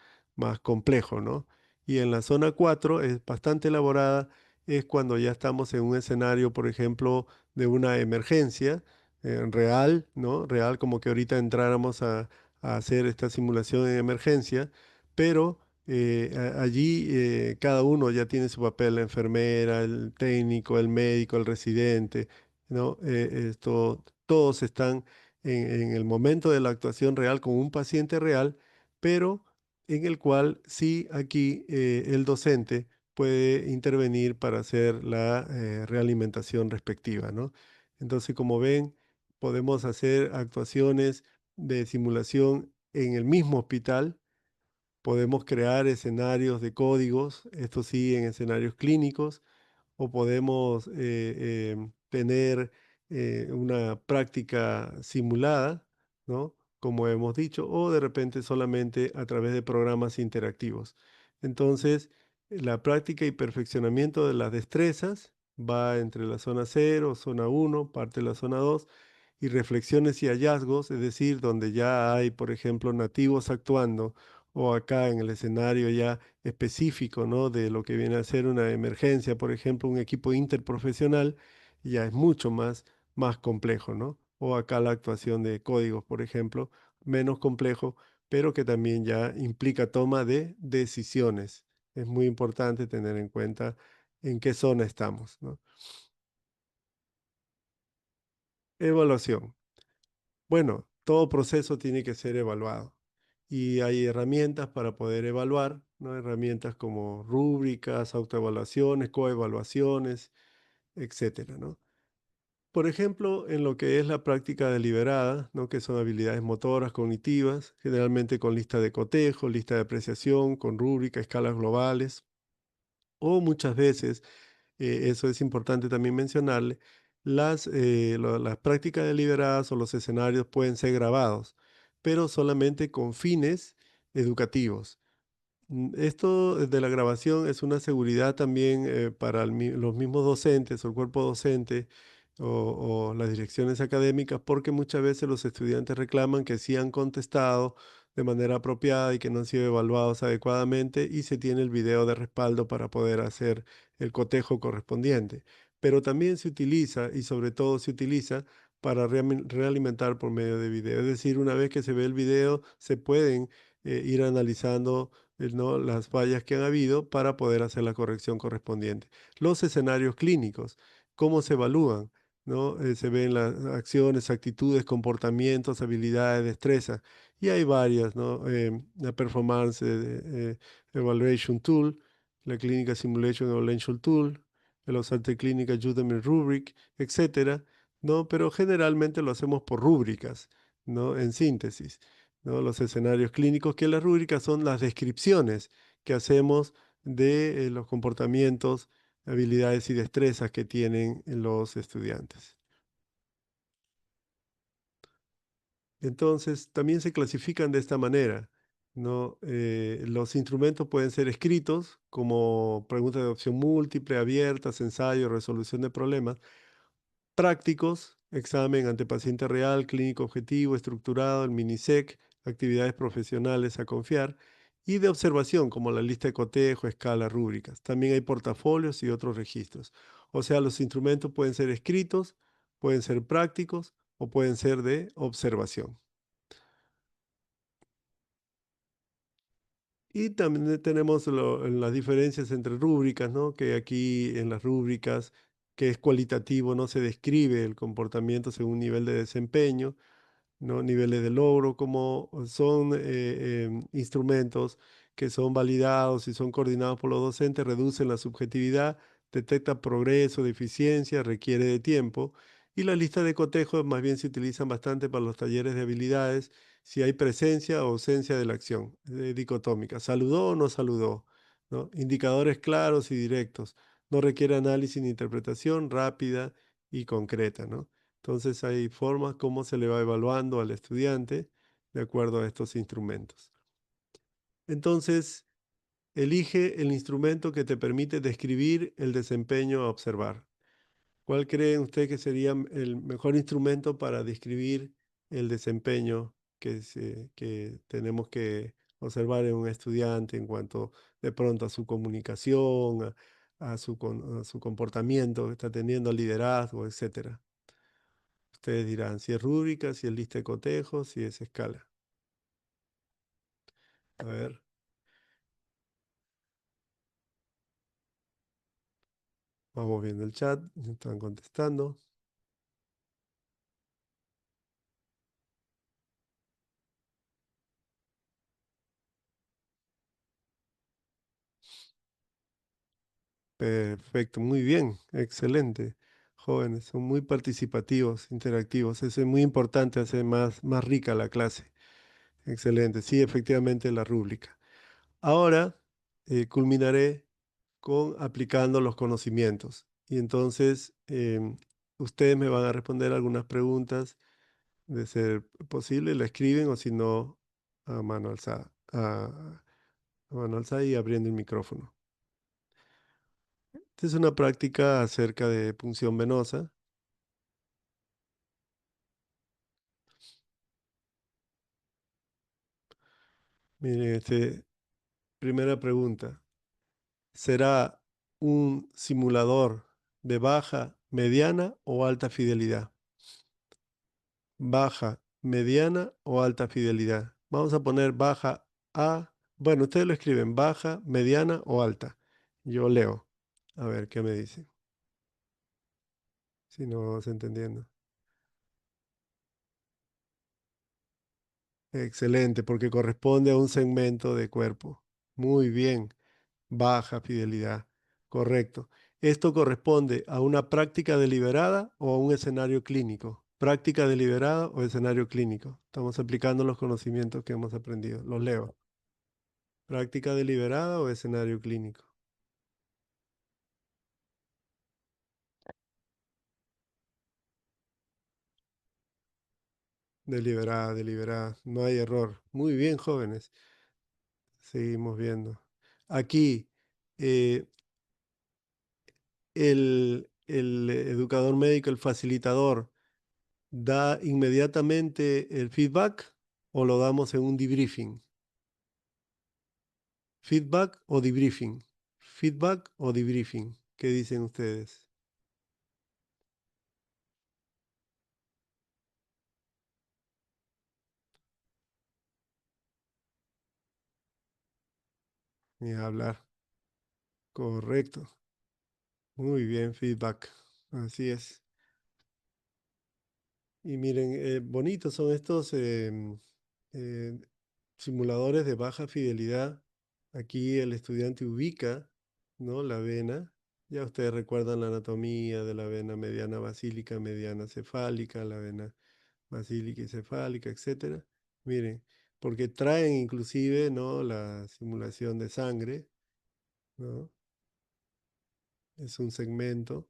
complejo, ¿no? Y en la zona 4 es bastante elaborada, es cuando ya estamos en un escenario, por ejemplo, de una emergencia real, ¿no? Real, como que ahorita entráramos a hacer esta simulación en emergencia, pero allí cada uno ya tiene su papel, la enfermera, el técnico, el médico, el residente, ¿no? Todos están en el momento de la actuación real con un paciente real, pero en el cual sí aquí el docente puede intervenir para hacer la realimentación respectiva, ¿no? Entonces, como ven, podemos hacer actuaciones de simulación en el mismo hospital. Podemos crear escenarios de códigos, esto sí, en escenarios clínicos, o podemos tener una práctica simulada, ¿no? Como hemos dicho, o de repente solamente a través de programas interactivos. Entonces, la práctica y perfeccionamiento de las destrezas va entre la zona cero, zona uno, parte de la zona 2 y reflexiones y hallazgos, es decir, donde ya hay, por ejemplo, nativos actuando o acá en el escenario ya específico, ¿no? De lo que viene a ser una emergencia, por ejemplo, un equipo interprofesional, ya es mucho más complejo, ¿no? O acá la actuación de códigos, por ejemplo, menos complejo, pero que también ya implica toma de decisiones. Es muy importante tener en cuenta en qué zona estamos, ¿no? Evaluación. Bueno, todo proceso tiene que ser evaluado y hay herramientas para poder evaluar, ¿no? Herramientas como rúbricas, autoevaluaciones, coevaluaciones, etcétera, ¿no? Por ejemplo, en lo que es la práctica deliberada, ¿no? Que son habilidades motoras, cognitivas, generalmente con lista de cotejo, lista de apreciación, con rúbrica, escalas globales, o muchas veces eso es importante también mencionarle, las prácticas deliberadas o los escenarios pueden ser grabados, pero solamente con fines educativos. Esto de la grabación es una seguridad también para los mismos docentes o el cuerpo docente o las direcciones académicas, porque muchas veces los estudiantes reclaman que sí han contestado de manera apropiada y que no han sido evaluados adecuadamente y se tiene el video de respaldo para poder hacer el cotejo correspondiente. Pero también se utiliza y sobre todo se utiliza para realimentar por medio de video. Es decir, una vez que se ve el video, se pueden ir analizando ¿no? las fallas que han habido para poder hacer la corrección correspondiente. Los escenarios clínicos, ¿cómo se evalúan? ¿No? Se ven las acciones, actitudes, comportamientos, habilidades, destrezas. Y hay varias, ¿no? La Performance Evaluation Tool, la Clinical Simulation Evaluation Tool, el Osarte Clínica Udemy Rubric, etcétera, ¿no? Pero generalmente lo hacemos por rúbricas, ¿no? En síntesis. ¿No? Los escenarios clínicos, que las rúbricas son las descripciones que hacemos de los comportamientos, habilidades y destrezas que tienen los estudiantes. Entonces, también se clasifican de esta manera, ¿no? Los instrumentos pueden ser escritos como preguntas de opción múltiple, abiertas, ensayo, resolución de problemas, prácticos, examen ante paciente real, clínico objetivo, estructurado, el MINISEC, actividades profesionales a confiar, y de observación, como la lista de cotejo, escala, rúbricas. También hay portafolios y otros registros. O sea, los instrumentos pueden ser escritos, pueden ser prácticos o pueden ser de observación. Y también tenemos las diferencias entre rúbricas, ¿no? Que aquí en las rúbricas, que es cualitativo, no se describe el comportamiento según nivel de desempeño, ¿no? Niveles de logro, como son instrumentos que son validados y son coordinados por los docentes, reducen la subjetividad, detecta progreso, deficiencia, requiere de tiempo. Y la lista de cotejos más bien se utilizan bastante para los talleres de habilidades, si hay presencia o ausencia de la acción, dicotómica, saludó o no saludó, ¿no? Indicadores claros y directos, no requiere análisis ni interpretación rápida y concreta, ¿no? Entonces hay formas como se le va evaluando al estudiante de acuerdo a estos instrumentos. Entonces, elige el instrumento que te permite describir el desempeño a observar. ¿Cuál cree usted que sería el mejor instrumento para describir el desempeño que tenemos que observar en un estudiante en cuanto de pronto a su comunicación, a su comportamiento que está teniendo, al liderazgo, etcétera? Ustedes dirán si es rúbrica, si es lista de cotejos, si es escala. A ver, vamos viendo el chat, me están contestando. Perfecto, muy bien, excelente. Jóvenes, son muy participativos, interactivos. Eso es muy importante, hace más rica la clase. Excelente, sí, efectivamente la rúbrica. Ahora culminaré con aplicando los conocimientos. Y entonces ustedes me van a responder algunas preguntas de ser posible, la escriben o si no, a mano alzada. A mano alzada y abriendo el micrófono. Esta es una práctica acerca de punción venosa. Miren, primera pregunta. ¿Será un simulador de baja, mediana o alta fidelidad? Baja, mediana o alta fidelidad. Vamos a poner baja a, bueno, ustedes lo escriben baja, mediana o alta. Yo leo. A ver qué me dice. Si no vamos entendiendo. Excelente, porque corresponde a un segmento de cuerpo. Muy bien, baja fidelidad. Correcto. Esto corresponde a una práctica deliberada o a un escenario clínico. Práctica deliberada o escenario clínico. Estamos aplicando los conocimientos que hemos aprendido. Los leo. Práctica deliberada o escenario clínico. Deliberada, deliberada. No hay error. Muy bien, jóvenes. Seguimos viendo. Aquí, eh, el educador médico, el facilitador, da inmediatamente el feedback o lo damos en un debriefing. Feedback o debriefing. Feedback o debriefing. ¿Qué dicen ustedes? Ni hablar. Correcto. Muy bien, feedback. Así es. Y miren, bonitos son estos eh, simuladores de baja fidelidad. Aquí el estudiante ubica, ¿no? La vena. Ya ustedes recuerdan la anatomía de la vena mediana basílica, mediana cefálica, la vena basílica y cefálica, etcétera. Miren, porque traen inclusive, ¿no? La simulación de sangre, ¿no? Es un segmento.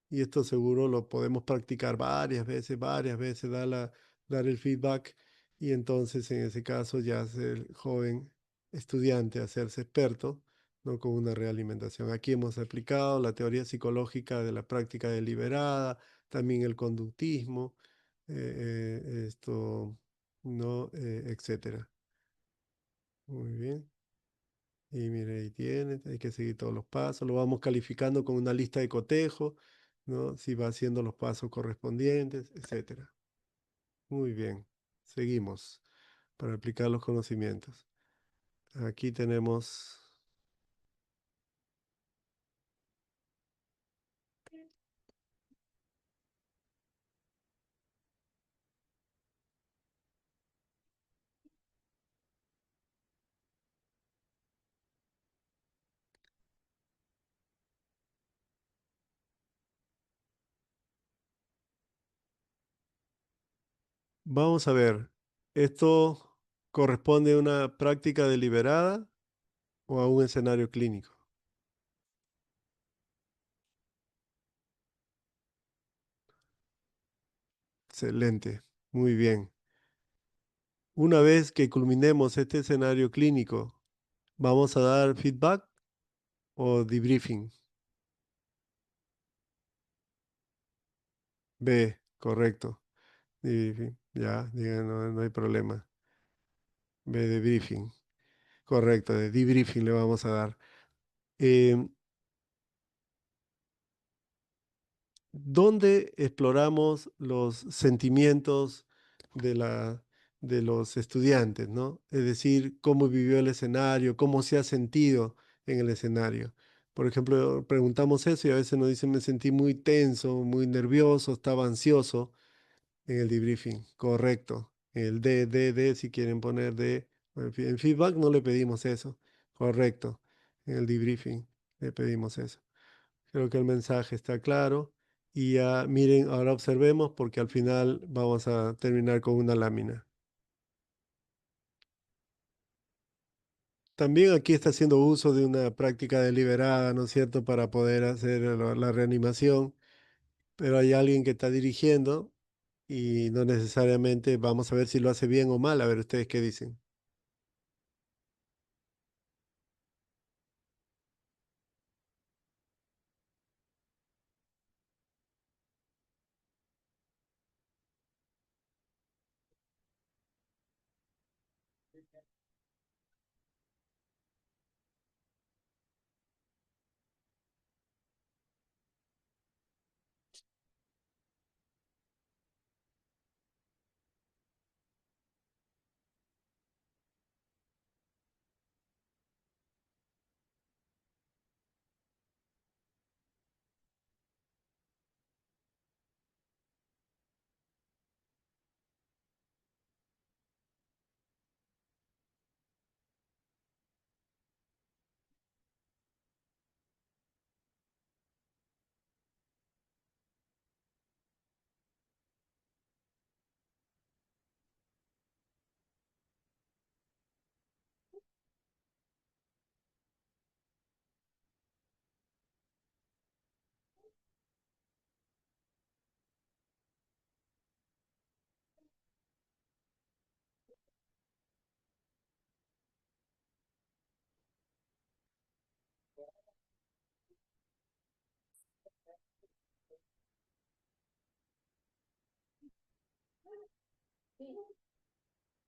Y esto seguro lo podemos practicar varias veces, dar el feedback y entonces en ese caso ya hace el joven estudiante hacerse experto, ¿no? Con una realimentación. Aquí hemos aplicado la teoría psicológica de la práctica deliberada, también el conductismo, esto, ¿no? Etcétera. Muy bien. Y mire, ahí tiene, hay que seguir todos los pasos, lo vamos calificando con una lista de cotejo, ¿no? Si va haciendo los pasos correspondientes, etcétera. Muy bien, seguimos para aplicar los conocimientos. Aquí tenemos, vamos a ver, ¿esto corresponde a una práctica deliberada o a un escenario clínico? Excelente, muy bien. Una vez que culminemos este escenario clínico, ¿vamos a dar feedback o debriefing? B, correcto. Debriefing, ya, diga, no, no hay problema. B, debriefing. Correcto, de debriefing le vamos a dar. Em, ¿Dónde exploramos los sentimientos de de los estudiantes, ¿no? Es decir, cómo vivió el escenario, cómo se ha sentido en el escenario. Por ejemplo, preguntamos eso y a veces nos dicen, me sentí muy tenso, muy nervioso, estaba ansioso en el debriefing. Correcto. El D, si quieren poner D. En feedback no le pedimos eso. Correcto. En el debriefing le pedimos eso. Creo que el mensaje está claro. Y ya miren, ahora observemos porque al final vamos a terminar con una lámina. También aquí está haciendo uso de una práctica deliberada, ¿no es cierto?, para poder hacer la reanimación, pero hay alguien que está dirigiendo y no necesariamente vamos a ver si lo hace bien o mal. A ver, ustedes qué dicen.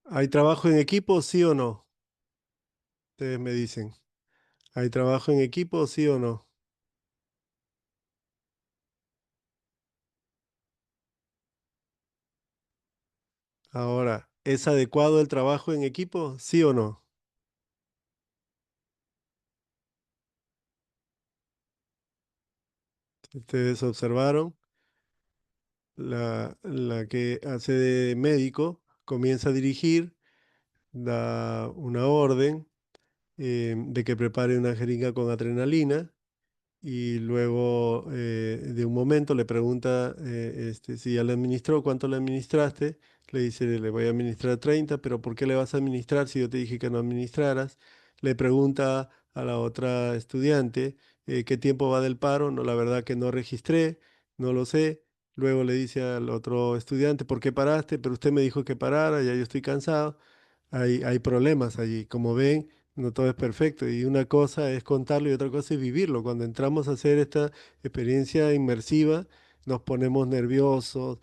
¿Hay trabajo en equipo, sí o no? Ustedes me dicen. ¿Hay trabajo en equipo, sí o no? Ahora, ¿es adecuado el trabajo en equipo, sí o no? Ustedes observaron, la que hace de médico comienza a dirigir, da una orden de que prepare una jeringa con adrenalina y luego de un momento le pregunta si ya le administró, cuánto le administraste. Le dice, le voy a administrar 30, pero ¿por qué le vas a administrar si yo te dije que no administraras? Le pregunta a la otra estudiante, ¿qué tiempo va del paro? No, la verdad que no registré, no lo sé. Luego le dice al otro estudiante, ¿por qué paraste? Pero usted me dijo que parara, ya yo estoy cansado. Hay problemas allí. Como ven, no todo es perfecto. Y una cosa es contarlo y otra cosa es vivirlo. Cuando entramos a hacer esta experiencia inmersiva, nos ponemos nerviosos.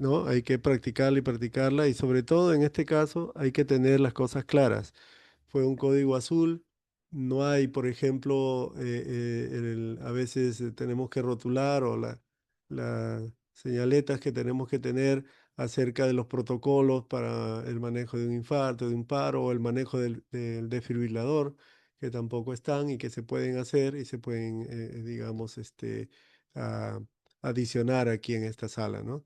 ¿No? Hay que practicarla y practicarla. Y sobre todo en este caso, hay que tener las cosas claras. Fue un código azul. No hay, por ejemplo, a veces tenemos que rotular o las señaletas que tenemos que tener acerca de los protocolos para el manejo de un infarto, de un paro o el manejo del desfibrilador, que tampoco están y que se pueden hacer y se pueden, digamos, a- adicionar aquí en esta sala, ¿no?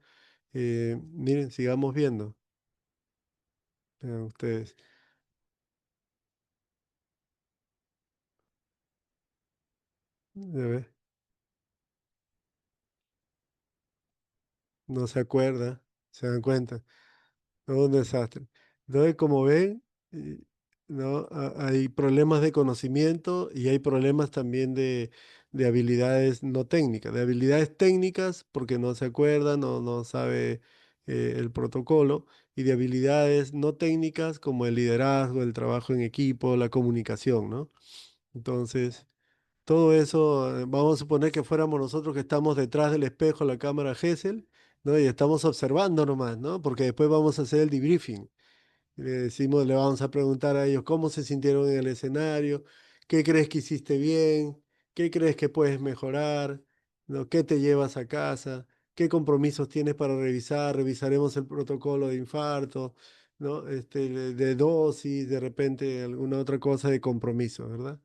Miren, sigamos viendo. Vean ustedes. Ya ve, no se acuerda, se dan cuenta. Es un desastre. Entonces, como ven, eh, ¿no? Hay problemas de conocimiento y hay problemas también de habilidades no técnicas, de habilidades técnicas porque no se acuerda, no sabe el protocolo, y de habilidades no técnicas como el liderazgo, el trabajo en equipo, la comunicación, ¿no? Entonces, todo eso, vamos a suponer que fuéramos nosotros que estamos detrás del espejo, la cámara Gesell, ¿no? Y estamos observando nomás, ¿no? Porque después vamos a hacer el debriefing. Le decimos, le vamos a preguntar a ellos cómo se sintieron en el escenario, qué crees que hiciste bien, qué crees que puedes mejorar, ¿no? ¿Qué te llevas a casa? ¿Qué compromisos tienes para revisar? Revisaremos el protocolo de infarto, ¿no? De dosis, de repente alguna otra cosa de compromiso, ¿verdad?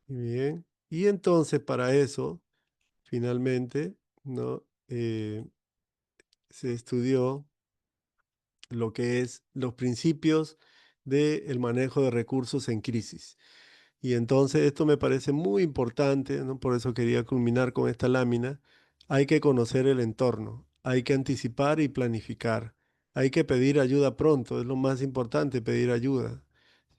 Bien. Y entonces para eso, finalmente, ¿no? Se estudió lo que es los principios del manejo de recursos en crisis. Y entonces esto me parece muy importante, ¿no? Por eso quería culminar con esta lámina. Hay que conocer el entorno, hay que anticipar y planificar, hay que pedir ayuda pronto, es lo más importante, pedir ayuda.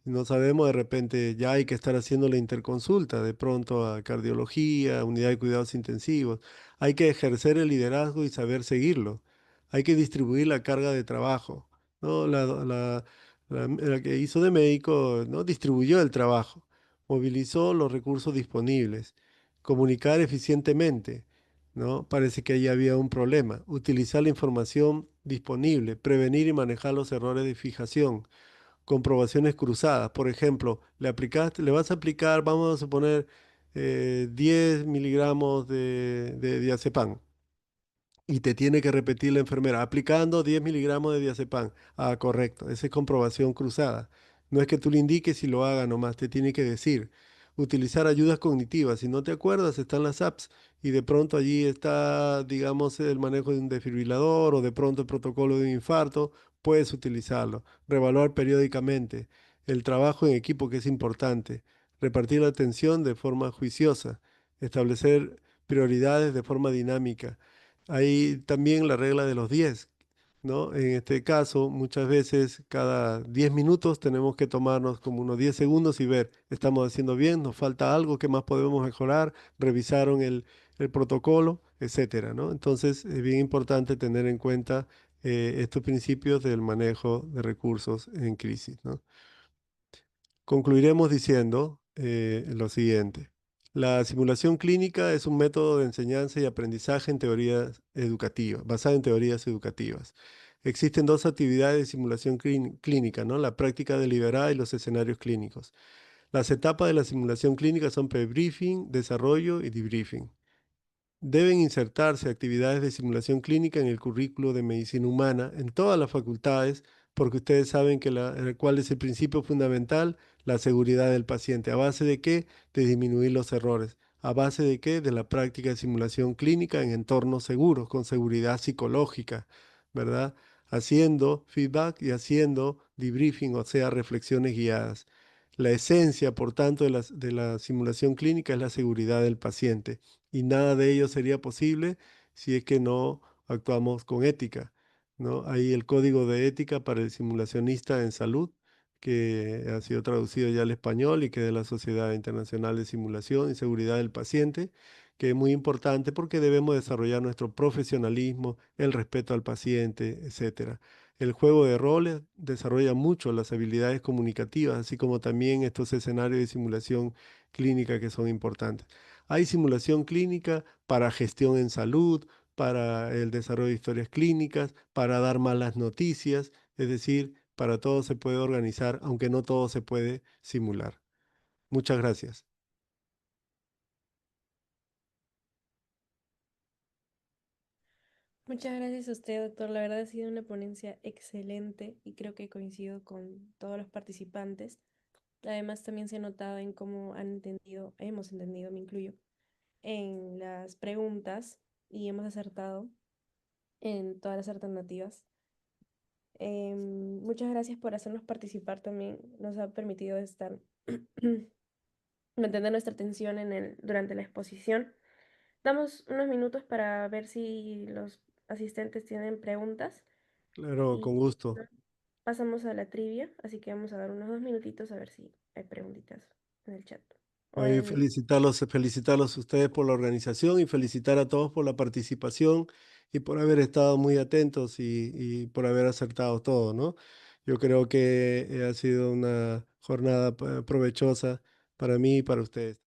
Si no sabemos, de repente ya hay que estar haciendo la interconsulta, de pronto a cardiología, unidad de cuidados intensivos. Hay que ejercer el liderazgo y saber seguirlo. Hay que distribuir la carga de trabajo, ¿no? La que hizo de médico, ¿no? Distribuyó el trabajo, movilizó los recursos disponibles, comunicar eficientemente, ¿no? Parece que ahí había un problema. Utilizar la información disponible, prevenir y manejar los errores de fijación, comprobaciones cruzadas. Por ejemplo, le vas a aplicar, vamos a suponer, 10 miligramos de diazepam y te tiene que repetir la enfermera, aplicando 10 miligramos de diazepam. Ah, correcto, esa es comprobación cruzada. No es que tú le indiques y lo haga nomás, te tiene que decir. Utilizar ayudas cognitivas. Si no te acuerdas, están las apps y de pronto allí está, digamos, el manejo de un desfibrilador o de pronto el protocolo de un infarto, puedes utilizarlo. Revaluar periódicamente. El trabajo en equipo, que es importante. Repartir la atención de forma juiciosa. Establecer prioridades de forma dinámica. Hay también la regla de los 10, ¿no? En este caso, muchas veces cada 10 minutos tenemos que tomarnos como unos 10 segundos y ver, ¿estamos haciendo bien? ¿Nos falta algo? ¿Qué más podemos mejorar? ¿Revisaron el protocolo? Etcétera, ¿no? Entonces, es bien importante tener en cuenta estos principios del manejo de recursos en crisis, ¿no? Concluiremos diciendo lo siguiente. La simulación clínica es un método de enseñanza y aprendizaje en teorías educativas, basado en teorías educativas. Existen dos actividades de simulación clínica, ¿no? La práctica deliberada y los escenarios clínicos. Las etapas de la simulación clínica son pre-briefing, desarrollo y debriefing. Deben insertarse actividades de simulación clínica en el currículo de medicina humana en todas las facultades, porque ustedes saben que cuál es el principio fundamental, la seguridad del paciente. ¿A base de qué? De disminuir los errores. ¿A base de qué? De la práctica de simulación clínica en entornos seguros, con seguridad psicológica, ¿verdad? Haciendo feedback y haciendo debriefing, o sea, reflexiones guiadas. La esencia, por tanto, de la simulación clínica es la seguridad del paciente, y nada de ello sería posible si es que no actuamos con ética, ¿no? Hay el código de ética para el simulacionista en salud, que ha sido traducido ya al español y que es de la Sociedad Internacional de Simulación y Seguridad del Paciente, que es muy importante porque debemos desarrollar nuestro profesionalismo, el respeto al paciente, etcétera. El juego de roles desarrolla mucho las habilidades comunicativas, así como también estos escenarios de simulación clínica que son importantes. Hay simulación clínica para gestión en salud, para el desarrollo de historias clínicas, para dar malas noticias, es decir, para todo se puede organizar, aunque no todo se puede simular. Muchas gracias. Muchas gracias a usted, doctor. La verdad ha sido una ponencia excelente y creo que coincido con todos los participantes. Además, también se ha notado en cómo han entendido, hemos entendido, me incluyo, en las preguntas y hemos acertado en todas las alternativas. Muchas gracias por hacernos participar también. Nos ha permitido estar, mantener nuestra atención durante la exposición. Damos unos minutos para ver si los asistentes tienen preguntas Claro, y con gusto. pasamos a la trivia. Así que vamos a dar unos 2 minutitos a ver si hay preguntitas en el chat o Oye, en... felicitarlos a ustedes por la organización y felicitar a todos por la participación y por haber estado muy atentos y por haber acertado todo, ¿no? Yo creo que ha sido una jornada provechosa para mí y para ustedes.